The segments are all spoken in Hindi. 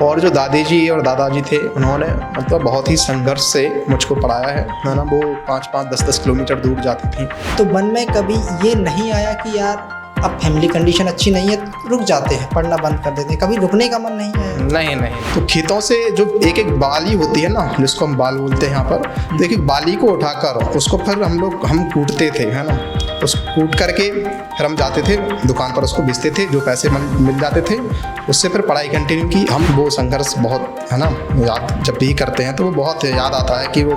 और जो दादी जी और दादाजी थे उन्होंने मतलब बहुत ही संघर्ष से मुझको पढ़ाया है ना। वो 5-5, 10-10 किलोमीटर दूर जाती थी। तो मन में कभी ये नहीं आया कि यार अब फैमिली कंडीशन अच्छी नहीं है, रुक जाते हैं, पढ़ना बंद कर देते हैं? कभी रुकने का मन नहीं है? नहीं। तो खेतों से जो एक एक बाली होती है ना, जिसको हम बाल बोलते हैं यहाँ पर, तो एक एक बाली को उठाकर उसको फिर हम कूटते थे, है ना। उस कूट करके फिर हम जाते थे दुकान पर, उसको बेचते थे, जो पैसे मिल जाते थे उससे फिर पढ़ाई कंटिन्यू की। हम वो संघर्ष बहुत, है ना, याद जब भी करते हैं तो वो बहुत याद आता है कि वो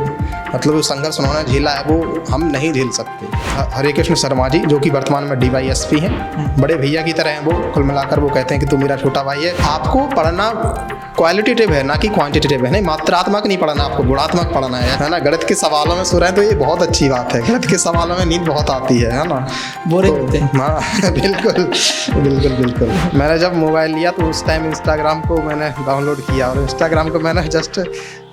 मतलब वो संघर्ष उन्होंने झेला है, वो हम नहीं झेल सकते। हरे कृष्ण शर्मा जी जो कि वर्तमान में DYSP हैं, बड़े भैया की तरह हैं वो। कुल मिलाकर वो कहते हैं कि तू मेरा छोटा भाई है। आपको पढ़ना क्वालिटेटिव है ना कि क्वांटिटेटिव है। नहीं, मात्रात्मक नहीं पढ़ना, आपको गुणात्मक पढ़ना है ना। गणित के सवालों में सो रहे हैं तो ये बहुत अच्छी बात है। गणित के सवालों में नींद बहुत आती है ना। बोरिंग होते हैं। हाँ बिल्कुल। मैंने जब मोबाइल लिया तो उस टाइम इंस्टाग्राम को मैंने डाउनलोड किया, और इंस्टाग्राम को मैंने जस्ट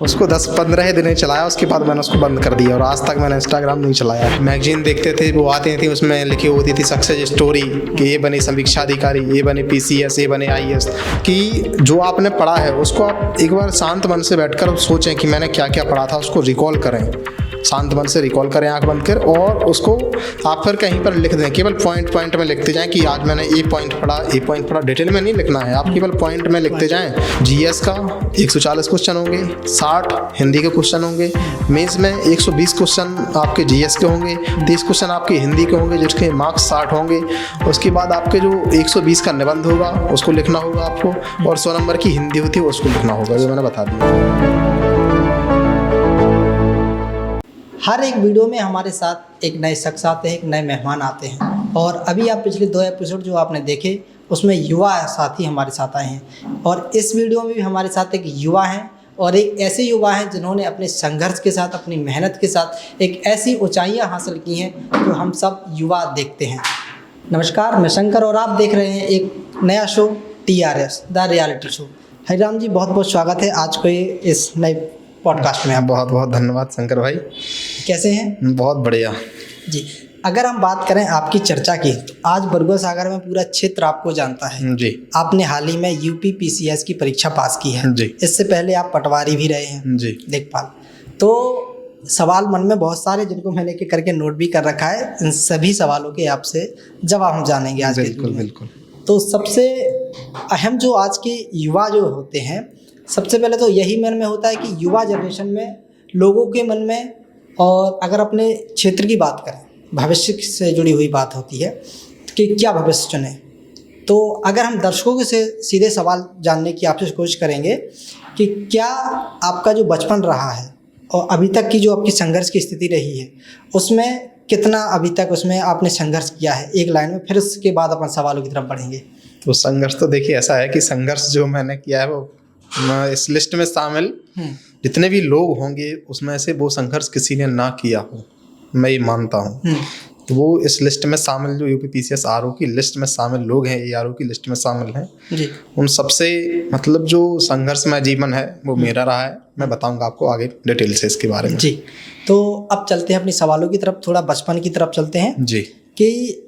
उसको 10-15 दिन चलाया, उसके बाद मैंने उसको बंद कर दिया, और आज तक मैंने इंस्टाग्राम नहीं चलाया। मैगजीन देखते थे, वो आती थी, उसमें लिखी होती थी सक्सेस स्टोरी कि ये बने समीक्षा अधिकारी, ये बने PCS, ये बने IAS। कि जो आपने पढ़ा है उसको आप एक बार शांत मन से बैठकर सोचें कि मैंने क्या क्या पढ़ा था, उसको रिकॉल करें, शांत मन से रिकॉल करें आंख बंद कर, और उसको आप फिर कहीं पर लिख दें। केवल पॉइंट में लिखते जाएं कि आज मैंने ये पॉइंट पढ़ा। डिटेल में नहीं लिखना है, आप केवल पॉइंट में लिखते जाएं। GS का 140 क्वेश्चन होंगे, 60 हिंदी के क्वेश्चन होंगे, मेंस में 120 क्वेश्चन आपके GS के होंगे, 30 क्वेश्चन आपके हिंदी के होंगे जिसके मार्क्स 60 होंगे। उसके बाद आपके जो 120 का निबंध होगा उसको लिखना होगा आपको, और 100 नंबर की हिंदी होती है उसको लिखना होगा, जो मैंने बता दिया। हर एक वीडियो में हमारे साथ एक नए शख्स आते हैं, एक नए मेहमान आते हैं, और अभी आप पिछले 2 एपिसोड जो आपने देखे उसमें युवा साथी हमारे साथ आए हैं, और इस वीडियो में भी हमारे साथ एक युवा हैं, और एक ऐसे युवा हैं जिन्होंने अपने संघर्ष के साथ, अपनी मेहनत के साथ एक ऐसी ऊंचाइयां हासिल की हैं जो हम सब युवा देखते हैं। नमस्कार, मैं शंकर और आप देख रहे हैं एक नया show TRS the reality show. Hariram ji, बहुत बहुत स्वागत है आज को इस नए पॉडकास्ट में। आप बहुत बहुत धन्यवाद शंकर भाई। कैसे हैं? बहुत बढ़िया जी। अगर हम बात करें आपकी चर्चा की, तो आज बरगुआ सागर में पूरा क्षेत्र आपको जानता है जी। आपने हाल ही में UP PCS की परीक्षा पास की है जी। इससे पहले आप पटवारी भी रहे हैं जी, लेखपाल। तो सवाल मन में बहुत सारे जिनको मैंने के करके नोट भी कर रखा है, इन सभी सवालों के आपसे जवाब हम जानेंगे आज। बिल्कुल। तो सबसे अहम जो आज के युवा जो होते हैं, सबसे पहले तो यही मन में होता है कि युवा जनरेशन में लोगों के मन में, और अगर अपने क्षेत्र की बात करें, भविष्य से जुड़ी हुई बात होती है कि क्या भविष्य चुने। तो अगर हम दर्शकों से सीधे सवाल जानने की आपसे कोशिश करेंगे कि क्या आपका जो बचपन रहा है और अभी तक की जो आपकी संघर्ष की स्थिति रही है, उसमें कितना अभी तक उसमें आपने संघर्ष किया है, एक लाइन में, फिर उसके बाद अपन सवालों की तरफ बढ़ेंगे। तो संघर्ष तो देखिए ऐसा है कि संघर्ष जो मैंने किया है वो इस लिस्ट में शामिल जितने भी लोग होंगे उसमें से वो संघर्ष किसी ने ना किया हो, मैं ये मानता हूँ। तो वो इस लिस्ट में शामिल, जो UP PCS RO की लिस्ट में शामिल लोग हैं, ARO की लिस्ट में शामिल हैं जी, उन सबसे मतलब जो संघर्षमय जीवन है वो मेरा रहा है। मैं बताऊंगा आपको आगे डिटेल से इसके बारे में। जी। तो अब चलते हैं अपनी सवालों की तरफ, थोड़ा बचपन की तरफ चलते हैं जी। कि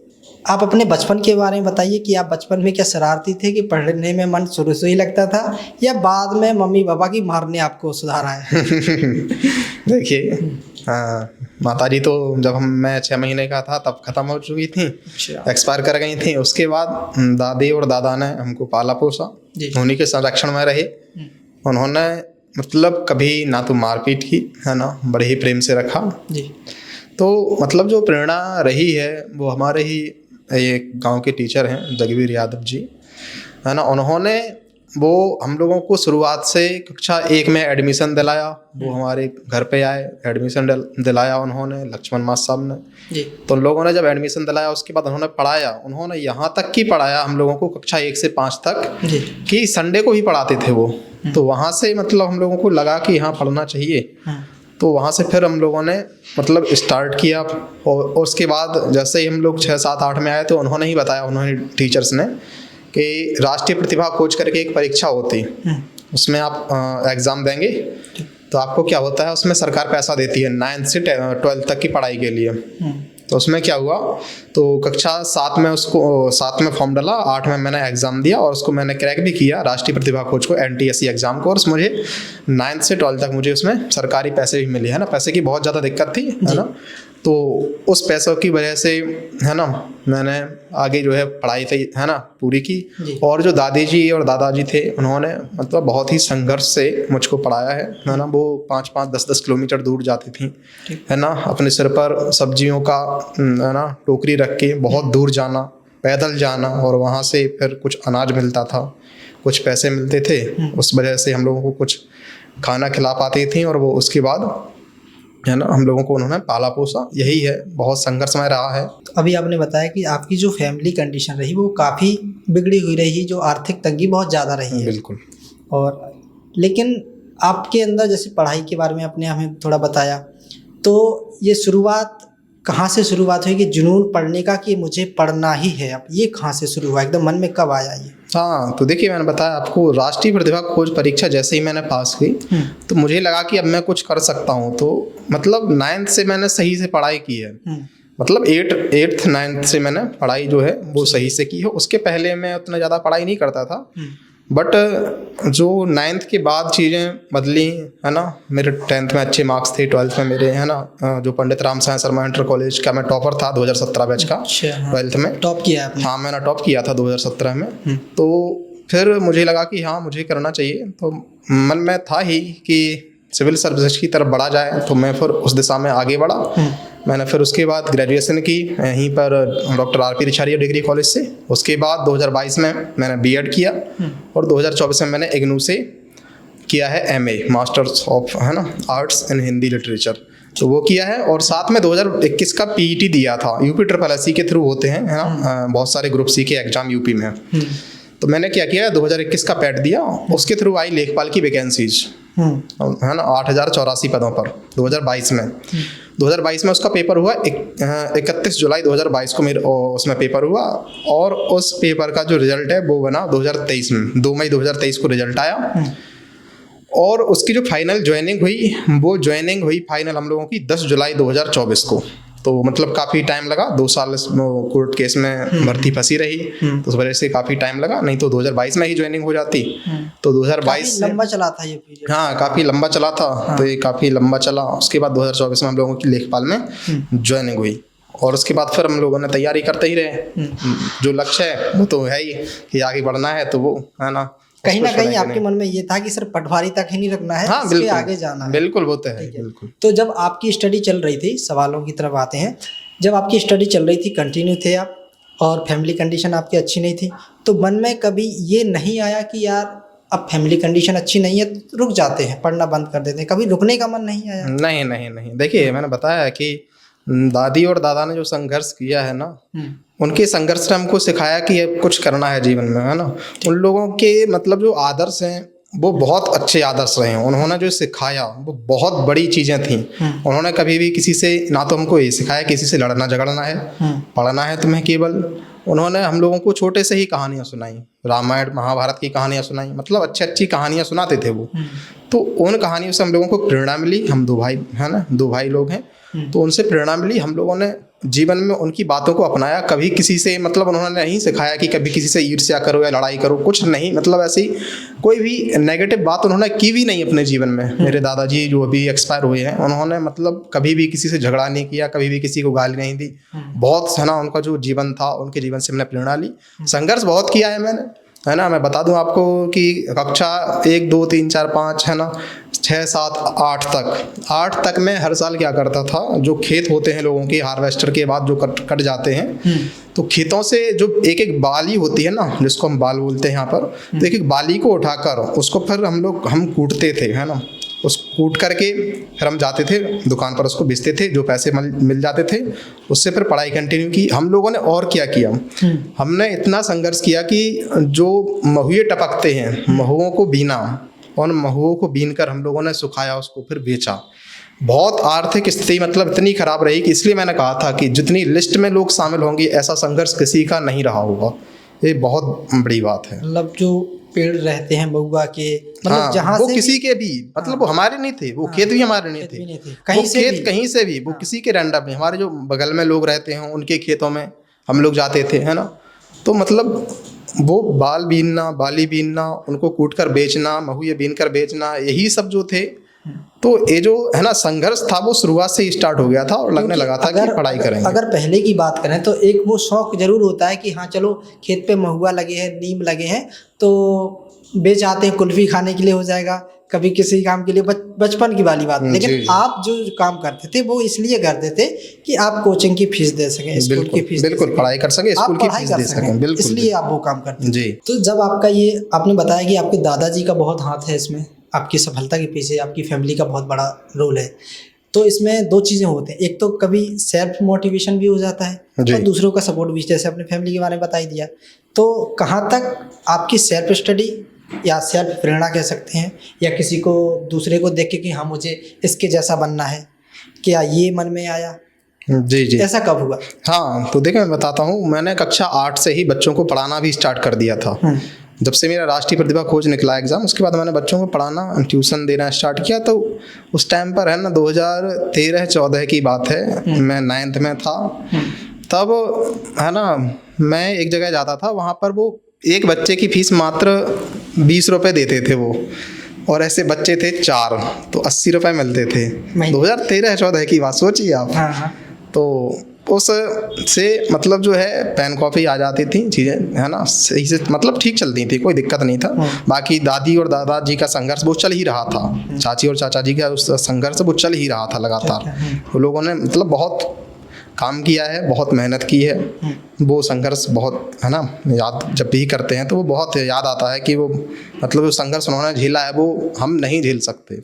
आप अपने बचपन के बारे में बताइए कि आप बचपन में क्या शरारती थे, कि पढ़ने में मन शुरू से ही लगता था, या बाद में मम्मी पापा की मार ने आपको सुधारा है? देखिए, माता जी तो जब मैं 6 महीने का था तब खत्म हो चुकी थी, एक्सपायर कर गई थी। उसके बाद दादी और दादा ने हमको पाला पोसा, उन्हीं के संरक्षण में रहे। उन्होंने मतलब कभी ना तो मारपीट की, है ना, बड़े ही प्रेम से रखा जी। तो मतलब जो प्रेरणा रही है वो हमारे ही एक गांव के टीचर हैं जगवीर यादव जी, है ना। उन्होंने वो हम लोगों को शुरुआत से कक्षा 1 में एडमिशन दिलाया। वो हमारे घर पे आए, एडमिशन दिलाया उन्होंने, लक्ष्मण मास साहब ने जी। तो उन लोगों ने जब एडमिशन दिलाया उसके बाद उन्होंने पढ़ाया, उन्होंने यहाँ तक की पढ़ाया हम लोगों को कक्षा 1 से 5 तक जी। कि संडे को भी पढ़ाते थे वो। तो वहाँ से मतलब हम लोगों को लगा कि यहाँ पढ़ना चाहिए। तो वहाँ से फिर हम लोगों ने मतलब स्टार्ट किया, और उसके बाद जैसे ही हम लोग 6, 7, 8 में आए तो उन्होंने ही बताया, उन्होंने टीचर्स ने, कि राष्ट्रीय प्रतिभा खोज करके एक परीक्षा होती है, उसमें आप एग्ज़ाम देंगे तो आपको क्या होता है, उसमें सरकार पैसा देती है 9 से 12 तक की पढ़ाई के लिए। तो उसमें क्या हुआ, तो कक्षा 7 में फॉर्म डाला, 8 में मैंने एग्ज़ाम दिया और उसको मैंने क्रैक भी किया, राष्ट्रीय प्रतिभा खोज को, NTSC एग्ज़ाम को। और मुझे 9th से 12th तक मुझे उसमें सरकारी पैसे भी मिले, है ना। पैसे की बहुत ज़्यादा दिक्कत थी, है ना। तो उस पैसों की वजह से, है ना, मैंने आगे जो है पढ़ाई थी, है ना, पूरी की। और जो दादी जी और दादाजी थे, उन्होंने मतलब बहुत ही संघर्ष से मुझको पढ़ाया है ना। वो 5-5, 10-10 किलोमीटर दूर जाती थी, है ना, अपने सिर पर सब्जियों का, है ना, टोकरी रख के बहुत दूर जाना, पैदल जाना, और वहाँ से फिर कुछ अनाज मिलता था, कुछ पैसे मिलते थे, उस वजह से हम लोगों को कुछ खाना खिला पाती थी। और वो उसके बाद, है ना, हम लोगों को उन्होंने पाला पोसा। यही है, बहुत संघर्षमय रहा है। अभी आपने बताया कि आपकी जो फैमिली कंडीशन रही वो काफ़ी बिगड़ी हुई रही, जो आर्थिक तंगी बहुत ज़्यादा रही है। बिल्कुल। और लेकिन आपके अंदर जैसे पढ़ाई के बारे में आपने हमें थोड़ा बताया, तो ये शुरुआत कहाँ से शुरुआत हुई कि जुनून पढ़ने का कि मुझे पढ़ना ही है, अब ये कहाँ से शुरू हुआ, एकदम मन में कब आया ये? हाँ, तो देखिए, मैंने बताया आपको, राष्ट्रीय प्रतिभा खोज परीक्षा जैसे ही मैंने पास की तो मुझे लगा कि अब मैं कुछ कर सकता हूँ। तो मतलब 9th से मैंने सही से पढ़ाई की है, मतलब 8th 9th से मैंने पढ़ाई जो है वो सही से की है। उसके पहले मैं उतना ज़्यादा पढ़ाई नहीं करता था, बट जो 9th के बाद चीज़ें बदली, है ना। मेरे 10th में अच्छे मार्क्स थे, 12th में मेरे, है ना, जो पंडित रामसाई शर्मा इंटर कॉलेज का मैं टॉपर था 2017 बैच का। 12th में टॉप किया आपने? हाँ, मैंने टॉप किया था 2017 में। तो फिर मुझे लगा कि हाँ, मुझे करना चाहिए। तो मन में था ही कि सिविल सर्विसेज की तरफ बढ़ा जाए, तो मैं फिर उस दिशा में आगे बढ़ा। मैंने फिर उसके बाद ग्रेजुएशन की यहीं पर doctor RP Richharia degree college से। उसके बाद 2022 में मैंने B.Ed किया और 2024 में मैंने IGNOU से किया है MA, मास्टर्स ऑफ, है ना, आर्ट्स इन हिंदी लिटरेचर, तो वो किया है। और साथ में 2021 का PET दिया था, UPSSC के थ्रू होते हैं, है ना, बहुत सारे ग्रुप C के एग्जाम यूपी में। तो मैंने क्या किया, 2021 का PET दिया, उसके थ्रू आई लेखपाल की वैकेंसीज, है ना, 8084 पदों पर 2022 में। 2022 में उसका पेपर हुआ, 31 जुलाई 2022 को मेरे उसमें पेपर हुआ। और उस पेपर का जो रिजल्ट है वो बना 2023 में, 2 मई 2023 को रिजल्ट आया। और उसकी जो फाइनल ज्वाइनिंग हुई, वो ज्वाइनिंग हुई फाइनल हम लोगों की 10 जुलाई 2024 को। तो मतलब काफ़ी टाइम लगा, 2 साल कोर्ट केस में भर्ती फंसी रही, तो उस वजह से काफ़ी टाइम लगा, नहीं तो 2022 में ही ज्वाइनिंग हो जाती। तो 2022 लंबा चला था ये पीरियड। हाँ, काफ़ी लंबा चला था। तो ये काफ़ी लंबा चला। उसके बाद 2024 में हम लोगों की लेखपाल में ज्वाइनिंग हुई, और उसके बाद फिर हम लोगों ने तैयारी करते ही रहे। जो लक्ष्य है वो तो है ही कि आगे बढ़ना है, तो वो, है ना, कहीं ना कहीं आपके मन में ये था कि सिर्फ पटवारी तक ही नहीं रखना है, हाँ, इसके आगे जाना है। बिल्कुल, वो तो है, बिल्कुल। तो जब आपकी स्टडी चल रही थी, सवालों की तरफ आते हैं, जब आपकी स्टडी चल रही थी, कंटिन्यू थे आप, और फैमिली कंडीशन आपकी अच्छी नहीं थी, तो मन में कभी ये नहीं आया कि यार अब फैमिली कंडीशन अच्छी नहीं है तो रुक जाते हैं, पढ़ना बंद कर देते हैं, कभी रुकने का मन नहीं आया? नहीं नहीं नहीं, देखिए, मैंने बताया कि दादी और दादा ने जो संघर्ष किया है ना, उनके संघर्ष ने हमको सिखाया कि अब कुछ करना है जीवन में, है ना। उन लोगों के मतलब जो आदर्श हैं वो बहुत अच्छे आदर्श रहे हैं। उन्होंने जो सिखाया वो बहुत बड़ी चीज़ें थी। उन्होंने कभी भी किसी से, ना तो हमको ये सिखाया किसी से लड़ना झगड़ना है, पढ़ना है तुम्हें केवल। उन्होंने हम लोगों को छोटे से ही कहानियाँ सुनाई, रामायण महाभारत की कहानियाँ सुनाई, मतलब अच्छी अच्छी कहानियाँ सुनाते थे वो। तो उन कहानियों से हम लोगों को प्रेरणा मिली। हम 2 भाई, है ना, 2 भाई लोग हैं, तो उनसे प्रेरणा मिली। हम लोगों ने जीवन में उनकी बातों को अपनाया। कभी किसी से, मतलब उन्होंने नहीं सिखाया कि कभी किसी से ईर्ष्या करो या लड़ाई करो, कुछ नहीं, मतलब ऐसी कोई भी नेगेटिव बात उन्होंने की भी नहीं अपने जीवन में। मेरे दादाजी जो अभी एक्सपायर हुए हैं, उन्होंने मतलब कभी भी किसी से झगड़ा नहीं किया, कभी भी किसी को गाली नहीं दी। बहुत, है ना, उनका जो जीवन था, उनके जीवन से मैंने प्रेरणा ली। संघर्ष बहुत किया है मैंने, है ना। मैं बता दूं आपको कि कक्षा 1, 2, 3, 4, 5, है ना, 6, 7, 8 तक मैं हर साल क्या करता था, जो खेत होते हैं लोगों के हार्वेस्टर के बाद जो कट जाते हैं, तो खेतों से जो एक एक बाली होती है ना, जिसको हम बाल बोलते हैं यहाँ पर, तो एक एक बाली को उठाकर उसको फिर हम कूटते थे, है ना। उस कूट करके फिर हम जाते थे दुकान पर, उसको बेचते थे, जो पैसे मिल जाते थे उससे फिर पढ़ाई कंटिन्यू की। हम लोगों ने और क्या किया, हमने इतना संघर्ष किया कि जो महुए टपकते हैं, महुओं को बीना, और महुओं को बीन कर हम लोगों ने सुखाया, उसको फिर बेचा। बहुत आर्थिक स्थिति मतलब इतनी खराब रही कि इसलिए मैंने कहा था कि जितनी लिस्ट में लोग शामिल होंगे, ऐसा संघर्ष किसी का नहीं रहा होगा। ये बहुत बड़ी बात है। मतलब जो पेड़ रहते हैं महुआ के, मतलब हाँ, जहाँ वो से किसी के भी, मतलब वो हमारे नहीं थे, वो खेत भी हमारे नहीं थे, नहीं थे, वो कहीं से खेत भी। कहीं से भी, वो किसी के रैंडम नहीं, हमारे जो बगल में लोग रहते हैं उनके खेतों में हम लोग जाते थे, है ना। तो मतलब वो बाली बीनना, उनको कूट कर बेचना, महुए बीन कर बेचना, यही सब जो थे। तो ये जो है ना संघर्ष था वो शुरुआत से ही स्टार्ट हो गया था और लगने क्योंकि लगा था कि पढ़ाई करेंगे। अगर पहले की बात करें तो एक वो शौक जरूर होता है कि हाँ चलो खेत पे महुआ लगे हैं, नीम लगे हैं, तो बेच आते हैं, कुल्फी खाने के लिए हो जाएगा, कभी किसी काम के लिए, बचपन की वाली बात। लेकिन आप जो काम करते थे वो इसलिए करते थे कि आप कोचिंग की फीस दे सकें, स्कूल की फीस, बिल्कुल पढ़ाई कर सकें, स्कूल की फीस दे सकें, बिल्कुल, इसलिए आप वो काम करते जी। तो जब आपका ये आपने बताया कि आपके दादाजी का बहुत हाथ है इसमें, आपकी सफलता के पीछे आपकी फैमिली का बहुत बड़ा रोल है, तो इसमें दो चीज़ें होते हैं, एक तो कभी सेल्फ मोटिवेशन भी हो जाता है और दूसरों का सपोर्ट भी, जैसे अपने फैमिली के बारे में बता ही दिया। तो कहाँ तक आपकी सेल्फ स्टडी या सेल्फ प्रेरणा कह सकते हैं, या किसी को दूसरे को देख के कि हाँ मुझे इसके जैसा बनना है, क्या ये मन में आया? जी जी, ऐसा कब हुआ? हाँ, तो देखिए मैं बताता हूँ, मैंने कक्षा 8 से ही बच्चों को पढ़ाना भी स्टार्ट कर दिया था। जब से मेरा राष्ट्रीय प्रतिभा खोज निकला एग्ज़ाम, उसके बाद मैंने बच्चों को पढ़ाना, ट्यूशन देना स्टार्ट किया। तो उस टाइम पर है ना 2013-14 की बात है, मैं 9th में था। तब है ना मैं एक जगह जाता था, वहाँ पर वो एक बच्चे की फीस मात्र 20 रुपये देते थे वो, और ऐसे बच्चे थे 4, तो 80 रुपये मिलते थे। 2013-14 की बात सोचिए आप। तो उस से मतलब जो है पेन कॉपी आ जाती थी, चीज़ें है ना सही से मतलब ठीक चलती थी, कोई दिक्कत नहीं था। बाकी दादी और दादाजी का संघर्ष वो चल ही रहा था, चाची और चाचा जी का उस संघर्ष वो चल ही रहा था लगातार। वो लोगों ने मतलब बहुत काम किया है, बहुत मेहनत की है। वो संघर्ष बहुत है ना याद जब भी करते हैं तो वो बहुत याद आता है कि वो मतलब जो संघर्ष उन्होंने झेला है वो हम नहीं झेल सकते।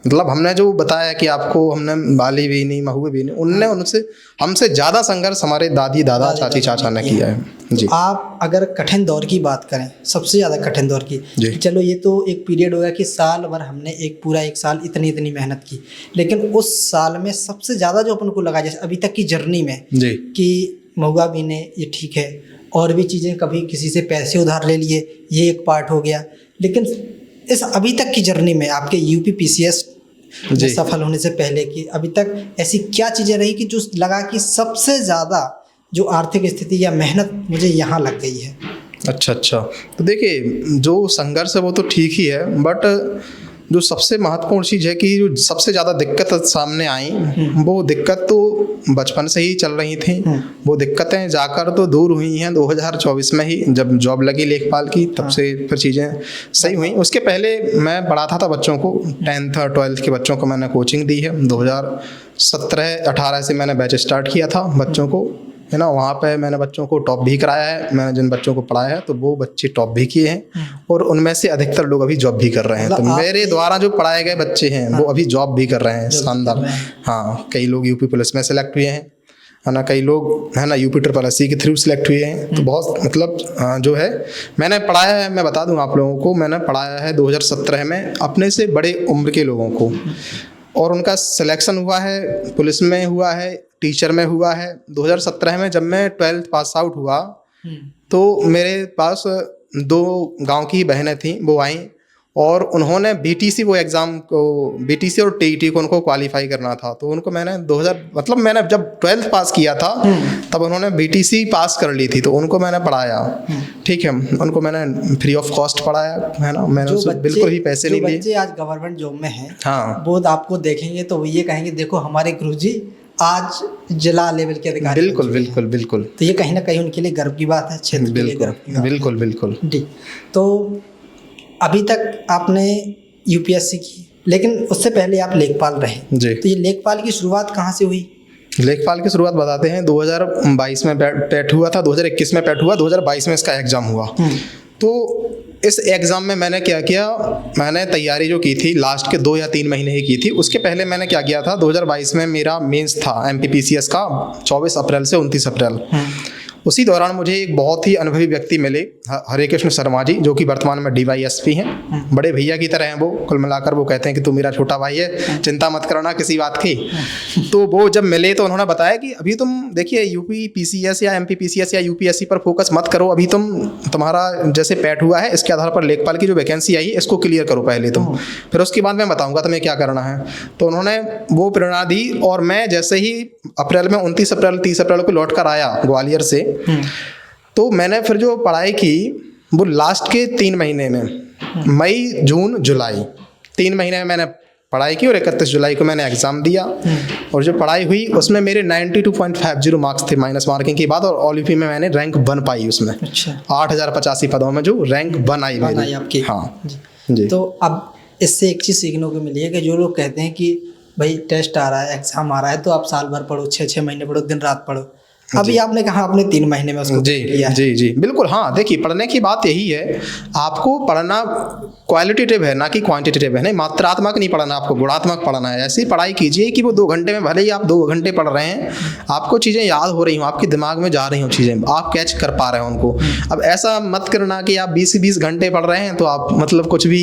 मतलब हमने जो बताया कि आपको हमने बाली भी नहीं, महुए भी नहीं, उनने उनसे हमसे ज़्यादा संघर्ष हमारे दादी दादा चाची चाचा ने किया है। जी, आप अगर कठिन दौर की बात करें, सबसे ज़्यादा कठिन दौर की, चलो ये तो एक पीरियड होगा कि साल भर हमने पूरा एक साल इतनी मेहनत की, लेकिन उस साल में सबसे ज़्यादा जो अपन को लगा, जैसे अभी तक की जर्नी में जी, कि महुआ बीने ये ठीक है, और भी चीज़ें, कभी किसी से पैसे उधार ले लिए, ये एक पार्ट हो गया, लेकिन इस अभी तक की जर्नी में आपके UPPCS सफल होने से पहले की अभी तक ऐसी क्या चीज़ें रही कि जो लगा कि सबसे ज़्यादा जो आर्थिक स्थिति या मेहनत मुझे यहाँ लग गई है? अच्छा, तो देखिए जो संघर्ष है वो तो ठीक ही है, बट जो सबसे महत्वपूर्ण चीज़ है कि जो सबसे ज़्यादा दिक्कत सामने आई, वो दिक्कत तो बचपन से ही चल रही थी। वो दिक्कतें जाकर तो दूर हुई हैं 2024 में ही, जब जॉब लगी लेखपाल की, तब से फिर चीज़ें सही हुई। उसके पहले मैं पढ़ाता था बच्चों को, 10th और 12th के बच्चों को मैंने कोचिंग दी है। 2017-18 से मैंने बैच स्टार्ट किया था बच्चों को, है ना। वहाँ पे मैंने बच्चों को टॉप भी कराया है। मैंने जिन बच्चों को पढ़ाया है तो वो बच्चे टॉप भी किए हैं, और उनमें से अधिकतर लोग अभी जॉब भी कर रहे हैं। तो मेरे द्वारा जो पढ़ाए गए बच्चे हैं वो अभी जॉब भी कर रहे हैं, शानदार। हाँ, कई लोग यूपी पुलिस में सेलेक्ट हुए हैं, है ना, कई लोग है ना UP SSC के थ्रू सेलेक्ट हुए हैं। तो बहुत मतलब जो है मैंने पढ़ाया है, मैं बता दूँ आप लोगों को, मैंने पढ़ाया है 2017 में अपने से बड़े उम्र के लोगों को, और उनका सिलेक्शन हुआ है, पुलिस में हुआ है, टीचर में हुआ है। 2017 में जब मैं 12th पास आउट हुआ तो मेरे पास 2 गांव की बहनें थीं, वो आईं और उन्होंने BTC वो एग्ज़ाम को, BTC और TET को उनको क्वालिफाई करना था। तो उनको मैंने मैंने जब 12th पास किया था तब उन्होंने BTC पास कर ली थी, तो उनको मैंने पढ़ाया। ठीक है, उनको मैंने फ्री ऑफ कॉस्ट पढ़ाया, है ना। मैंने उससे बिल्कुल ही पैसे नहीं लिए। बच्चे आज गवर्नमेंट जॉब में हैं, हाँ, वो आपको देखेंगे तो ये कहेंगे देखो हमारे गुरुजी आज जिला लेवल के अधिकारी। बिल्कुल बिल्कुल बिल्कुल। तो ये कहीं ना कहीं उनके लिए गर्व की बात है, क्षेत्र के लिए गर्व की बात। बिल्कुल बिल्कुल जी। तो अभी तक आपने UPSC की, लेकिन उससे पहले आप लेखपाल रहे जी। तो ये लेखपाल की शुरुआत कहाँ से हुई? लेखपाल की शुरुआत बताते हैं। 2022 में पैट हुआ था, 2021 में पैट हुआ, 2022 में इसका एग्ज़ाम हुआ। तो इस एग्ज़ाम में मैंने क्या किया, मैंने तैयारी जो की थी लास्ट के 2 या 3 महीने ही की थी। उसके पहले मैंने क्या किया था, 2022 में मेरा मेंस था MPPCS का 24 अप्रैल से 29 अप्रैल। उसी दौरान मुझे एक बहुत ही अनुभवी व्यक्ति मिले, हरे कृष्ण शर्मा जी, जो कि वर्तमान में DYSP हैं। बड़े भैया की तरह हैं वो, कुल मिलाकर वो कहते हैं कि तू मेरा छोटा भाई है, चिंता मत करना किसी बात की। तो वो जब मिले तो उन्होंने बताया कि अभी तुम देखिए यूपी PCS या MP PCS या UPSC पर फोकस मत करो, अभी तुम्हारा जैसे पैट हुआ है, इसके आधार पर लेखपाल की जो वैकेंसी आई है इसको क्लियर करो पहले तुम, फिर उसके बाद मैं बताऊंगा तुम्हें क्या करना है। तो उन्होंने वो प्रेरणा दी और मैं जैसे ही अप्रैल में 29 अप्रैल 30 अप्रैल को लौट कर आया ग्वालियर से, तो मैंने फिर जो पढ़ाई की वो लास्ट के 3 महीने में, मई जून जुलाई 3 महीने में मैंने पढ़ाई की और 31 जुलाई को मैंने एग्ज़ाम दिया। और जो पढ़ाई हुई उसमें मेरे 92.50 मार्क्स थे माइनस मार्किंग के बाद, और ऑल यूपी में मैंने रैंक 1 पाई उसमें। अच्छा। 8085 पदों में जो रैंक 1 आई मेरी आपकी। हाँ जी। तो अब इससे एक चीज़ सीखने को मिली है कि जो लोग कहते हैं कि भाई टेस्ट आ रहा है, एग्जाम आ रहा है, तो आप साल भर पढ़ो, 6 महीने पढ़ो, दिन रात पढ़ो, अभी आपने कहा आपने 3 महीने में उसको किया है। जी बिल्कुल। हाँ देखिए, पढ़ने की बात यही है, आपको पढ़ना क्वालिटेटिव है ना कि क्वांटिटेटिव है, नहीं मात्रात्मक नहीं पढ़ना, आपको गुणात्मक पढ़ना है। ऐसी पढ़ाई कीजिए कि वो 2 घंटे में, भले ही आप 2 घंटे पढ़ रहे हैं, आपको चीज़ें याद हो रही हों, आपके दिमाग में जा रही हों चीज़ें, आप कैच कर पा रहे हो उनको। अब ऐसा मत करना कि आप 20 घंटे पढ़ रहे हैं तो आप मतलब कुछ भी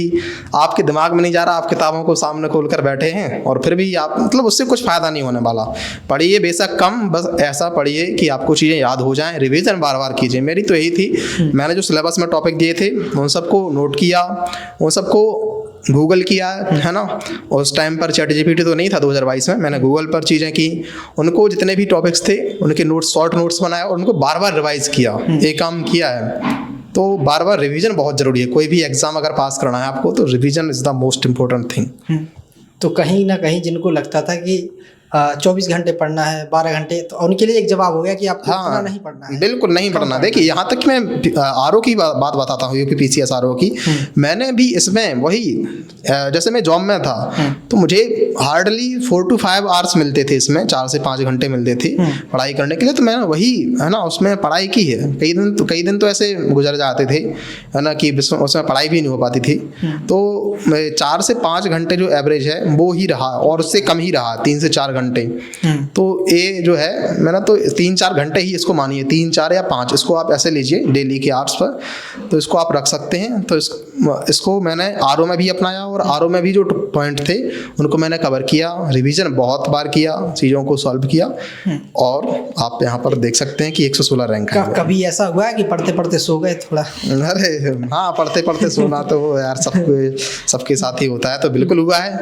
आपके दिमाग में नहीं जा रहा, आप किताबों को सामने खोल कर बैठे हैं और फिर भी आप मतलब उससे कुछ फ़ायदा नहीं होने वाला। पढ़िए बेशक कम, बस ऐसा पढ़िए कि आपको चीज़ें याद हो जाएं, रिवीजन बार बार कीजिए। मेरी तो यही थी, मैंने जो सिलेबस में टॉपिक दिए थे उन सबको नोट किया, उन सबको गूगल किया है ना। उस टाइम पर ChatGPT तो नहीं था 2022 में, मैंने गूगल पर चीज़ें की, उनको जितने भी टॉपिक्स थे उनके नोट्स, शॉर्ट नोट्स बनाए और उनको बार बार रिवाइज़ किया। ये काम किया है। तो बार बार रिवीजन बहुत ज़रूरी है। कोई भी एग्ज़ाम अगर पास करना है आपको तो revision is the most important thing. तो कहीं ना कहीं जिनको लगता था कि 24 घंटे पढ़ना है, 12 घंटे, तो उनके लिए एक जवाब हो गया कि आपको इतना नहीं पढ़ना है। बिल्कुल नहीं पढ़ना। देखिए यहाँ तक कि मैं RO की बात बताता हूँ, UP PCS RO की। मैंने भी इसमें वही, जैसे मैं जॉब में था तो मुझे हार्डली 4 to 5 आवर्स मिलते थे, इसमें 4 से 5 घंटे मिलते थे पढ़ाई करने के लिए। तो मैंने वही है ना उसमें पढ़ाई की है। कई दिन तो ऐसे गुजर जाते थे है ना कि उसमें पढ़ाई भी नहीं हो पाती थी। तो 4 से 5 घंटे जो एवरेज है वो ही रहा, और उससे कम ही रहा, 3 से 4 घंटे। तो ये जो है मैंने तो 3-4 घंटे ही इसको मानिए, 3, 4 या 5 इसको आप ऐसे लीजिए डेली के आवर्स पर, तो इसको आप रख सकते हैं। तो इसको मैंने RO में भी अपनाया और RO में भी जो पॉइंट थे उनको मैंने कवर किया, रिवीजन बहुत बार किया, चीज़ों को सॉल्व किया, और आप यहाँ पर देख सकते हैं कि 116 रैंक है। कभी ऐसा हुआ है कि पढ़ते पढ़ते सो गए थोड़ा? अरे हाँ, पढ़ते पढ़ते सोना तो यार सबके साथ ही होता है। तो बिल्कुल हुआ है,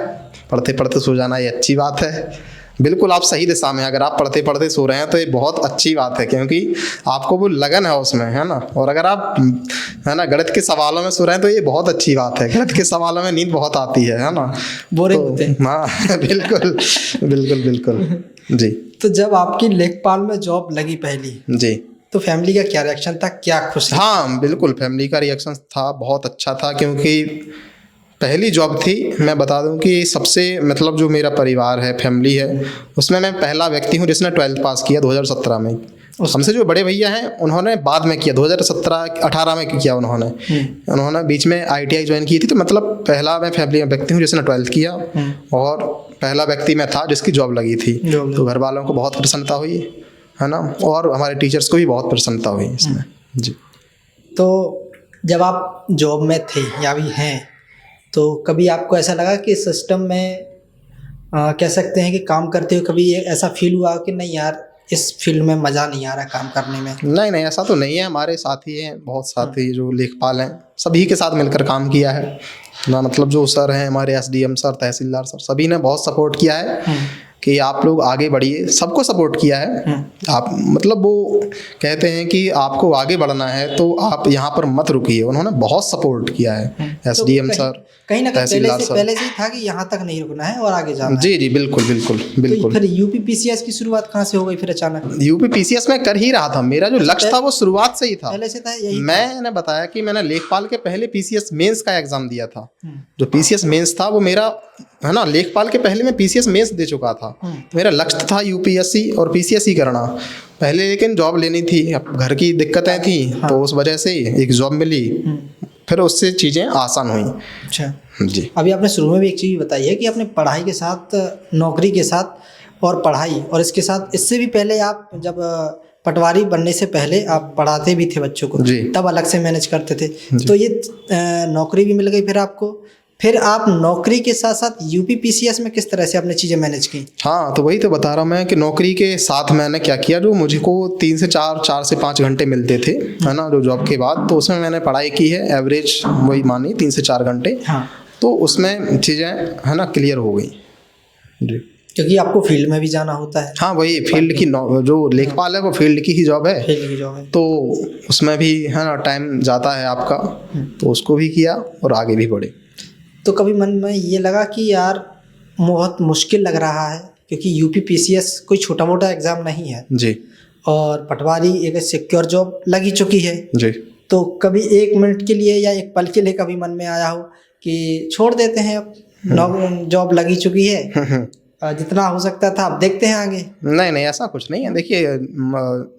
पढ़ते पढ़ते सो जाना ये अच्छी बात है। बिल्कुल आप सही दिशा में, अगर आप पढ़ते पढ़ते सो रहे हैं तो ये बहुत अच्छी बात है, क्योंकि आपको वो लगन है उसमें, है ना। और अगर आप है ना गणित के सवालों में सो रहे हैं तो ये बहुत अच्छी बात है। गणित के सवालों में नींद बहुत आती है ना, बोरिंग होते हैं। हाँ बिल्कुल बिल्कुल बिल्कुल जी। तो जब आपकी लेखपाल में जॉब लगी पहली जी, तो फैमिली का क्या रिएक्शन था, क्या खुशी? हाँ बिल्कुल, फैमिली का रिएक्शन था बहुत अच्छा था, क्योंकि पहली जॉब थी। मैं बता दूं कि सबसे मतलब जो मेरा परिवार है, फैमिली है, उसमें मैं पहला व्यक्ति हूं जिसने 12th पास किया 2017 में। हमसे जो बड़े भैया हैं उन्होंने बाद में किया, 2017-18 में किया उन्होंने बीच में ITI ज्वाइन की थी। तो मतलब पहला मैं फैमिली में व्यक्ति हूँ जिसने 12th किया, और पहला व्यक्ति मैं था जिसकी जॉब लगी थी। तो घर वालों को बहुत प्रसन्नता हुई है ना, और हमारे टीचर्स को भी बहुत प्रसन्नता हुई इसमें जी। तो जब आप जॉब में थे या भी हैं, तो कभी आपको ऐसा लगा कि सिस्टम में कह सकते हैं कि काम करते हुए कभी ऐसा फील हुआ कि नहीं यार इस फील्ड में मज़ा नहीं आ रहा काम करने में? नहीं, ऐसा तो नहीं है। हमारे साथी हैं, बहुत साथी जो लेखपाल हैं, सभी के साथ मिलकर काम किया है ना। मतलब जो सर हैं हमारे, SDM सर, तहसीलदार सर, सभी ने बहुत सपोर्ट किया है कि आप लोग आगे बढ़िए, सबको सपोर्ट किया है। आप मतलब वो कहते हैं कि आपको आगे बढ़ना है तो आप यहाँ पर मत रुकिए, उन्होंने बहुत सपोर्ट किया है। SDM सर, कहीं ना कहीं तहसीलदार पहले से ही था कि यहाँ तक नहीं रुकना है और आगे जाना है। जी बिल्कुल बिल्कुल बिल्कुल। तो फिर UP PCS की शुरुआत कहाँ से हो गई फिर अचानक? UP PCS में कर ही रहा था, मेरा जो लक्ष्य था वो शुरुआत से ही था, पहले से था यही। मैंने बताया कि मैंने लेखपाल के पहले PCS मेंस का एग्जाम दिया था। जो PCS मेंस था वो मेरा है ना, लेखपाल के पहले मैं PCS मेंस दे चुका था। तो मेरा लक्ष्य था UPSC और PCS ही करना पहले, लेकिन जॉब लेनी थी, अब घर की दिक्कतें थी तो उस वजह से एक जॉब मिली, फिर उससे चीज़ें आसान हुई। अच्छा जी। अभी आपने शुरू में भी एक चीज़ बताई है कि आपने पढ़ाई के साथ, नौकरी के साथ और पढ़ाई, और इसके साथ, इससे भी पहले आप जब पटवारी बनने से पहले आप पढ़ाते भी थे बच्चों को, जी। तब अलग से मैनेज करते थे। तो ये नौकरी भी मिल गई फिर आपको, फिर आप नौकरी के साथ साथ यूपीपीसीएस में किस तरह से आपने चीज़ें मैनेज की? हाँ, तो वही तो बता रहा हूँ मैं कि नौकरी के साथ मैंने क्या किया, जो मुझको 3 से 4 से 5 घंटे मिलते थे, है ना, जो जॉब के बाद, तो उसमें मैंने पढ़ाई की है, एवरेज वही मानी 3 से 4 घंटे। हाँ, तो उसमें चीज़ें, है ना, क्लियर हो गई जी। क्योंकि आपको फील्ड में भी जाना होता है। हाँ, वही फील्ड की जो लेखपाल है वो फील्ड की ही जॉब है, फील्ड की जॉब है, तो उसमें भी, है ना, टाइम जाता है आपका, तो उसको भी किया और आगे भी बढ़े। तो कभी मन में ये लगा कि यार बहुत मुश्किल लग रहा है, क्योंकि यूपीपीसीएस कोई छोटा मोटा एग्ज़ाम नहीं है जी और पटवारी एक सिक्योर जॉब लगी चुकी है, जी। तो कभी 1 मिनट के लिए या 1 पल के लिए कभी मन में आया हो कि छोड़ देते हैं, अब जॉब लगी चुकी है, जितना हो सकता था अब देखते हैं आगे? नहीं नहीं, ऐसा कुछ नहीं है। देखिए,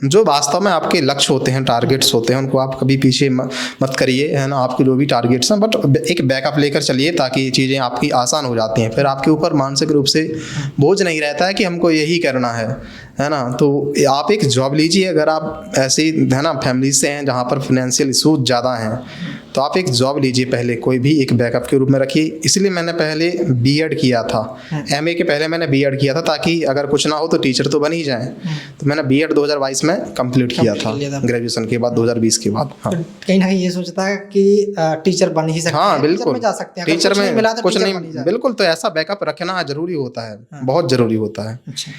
जो वास्तव में आपके लक्ष्य होते हैं, टारगेट्स होते हैं, उनको आप कभी पीछे मत करिए, है ना, आपके जो भी टारगेट्स हैं, बट एक बैकअप लेकर चलिए, ताकि चीज़ें आपकी आसान हो जाती हैं। फिर आपके ऊपर मानसिक रूप से बोझ नहीं रहता है कि हमको यही करना है ना। तो आप एक जॉब लीजिए, अगर आप ऐसे, है ना, फैमिली से हैं जहाँ पर फाइनेंशियल इशूज ज़्यादा हैं, तो आप एक जॉब लीजिए पहले, कोई भी एक बैकअप के रूप में रखिए। इसलिए मैंने पहले बीएड किया था, एमए के पहले मैंने बीएड किया था, ताकि अगर कुछ ना हो तो टीचर तो बन ही जाए। तो मैंने बीएड 2022 में कंप्लीट किया था, ग्रेजुएशन के बाद 2020 के बाद। हाँ, कहीं ना कहीं ये सोचता है कि टीचर बन ही सकते हैं। हाँ बिल्कुल, जा सकते हैं, टीचर में मिला तो कुछ टीचर नहीं, बन ही जाए। बिल्कुल। तो ऐसा बैकअप रखना जरूरी होता है, बहुत जरूरी होता है। अच्छा,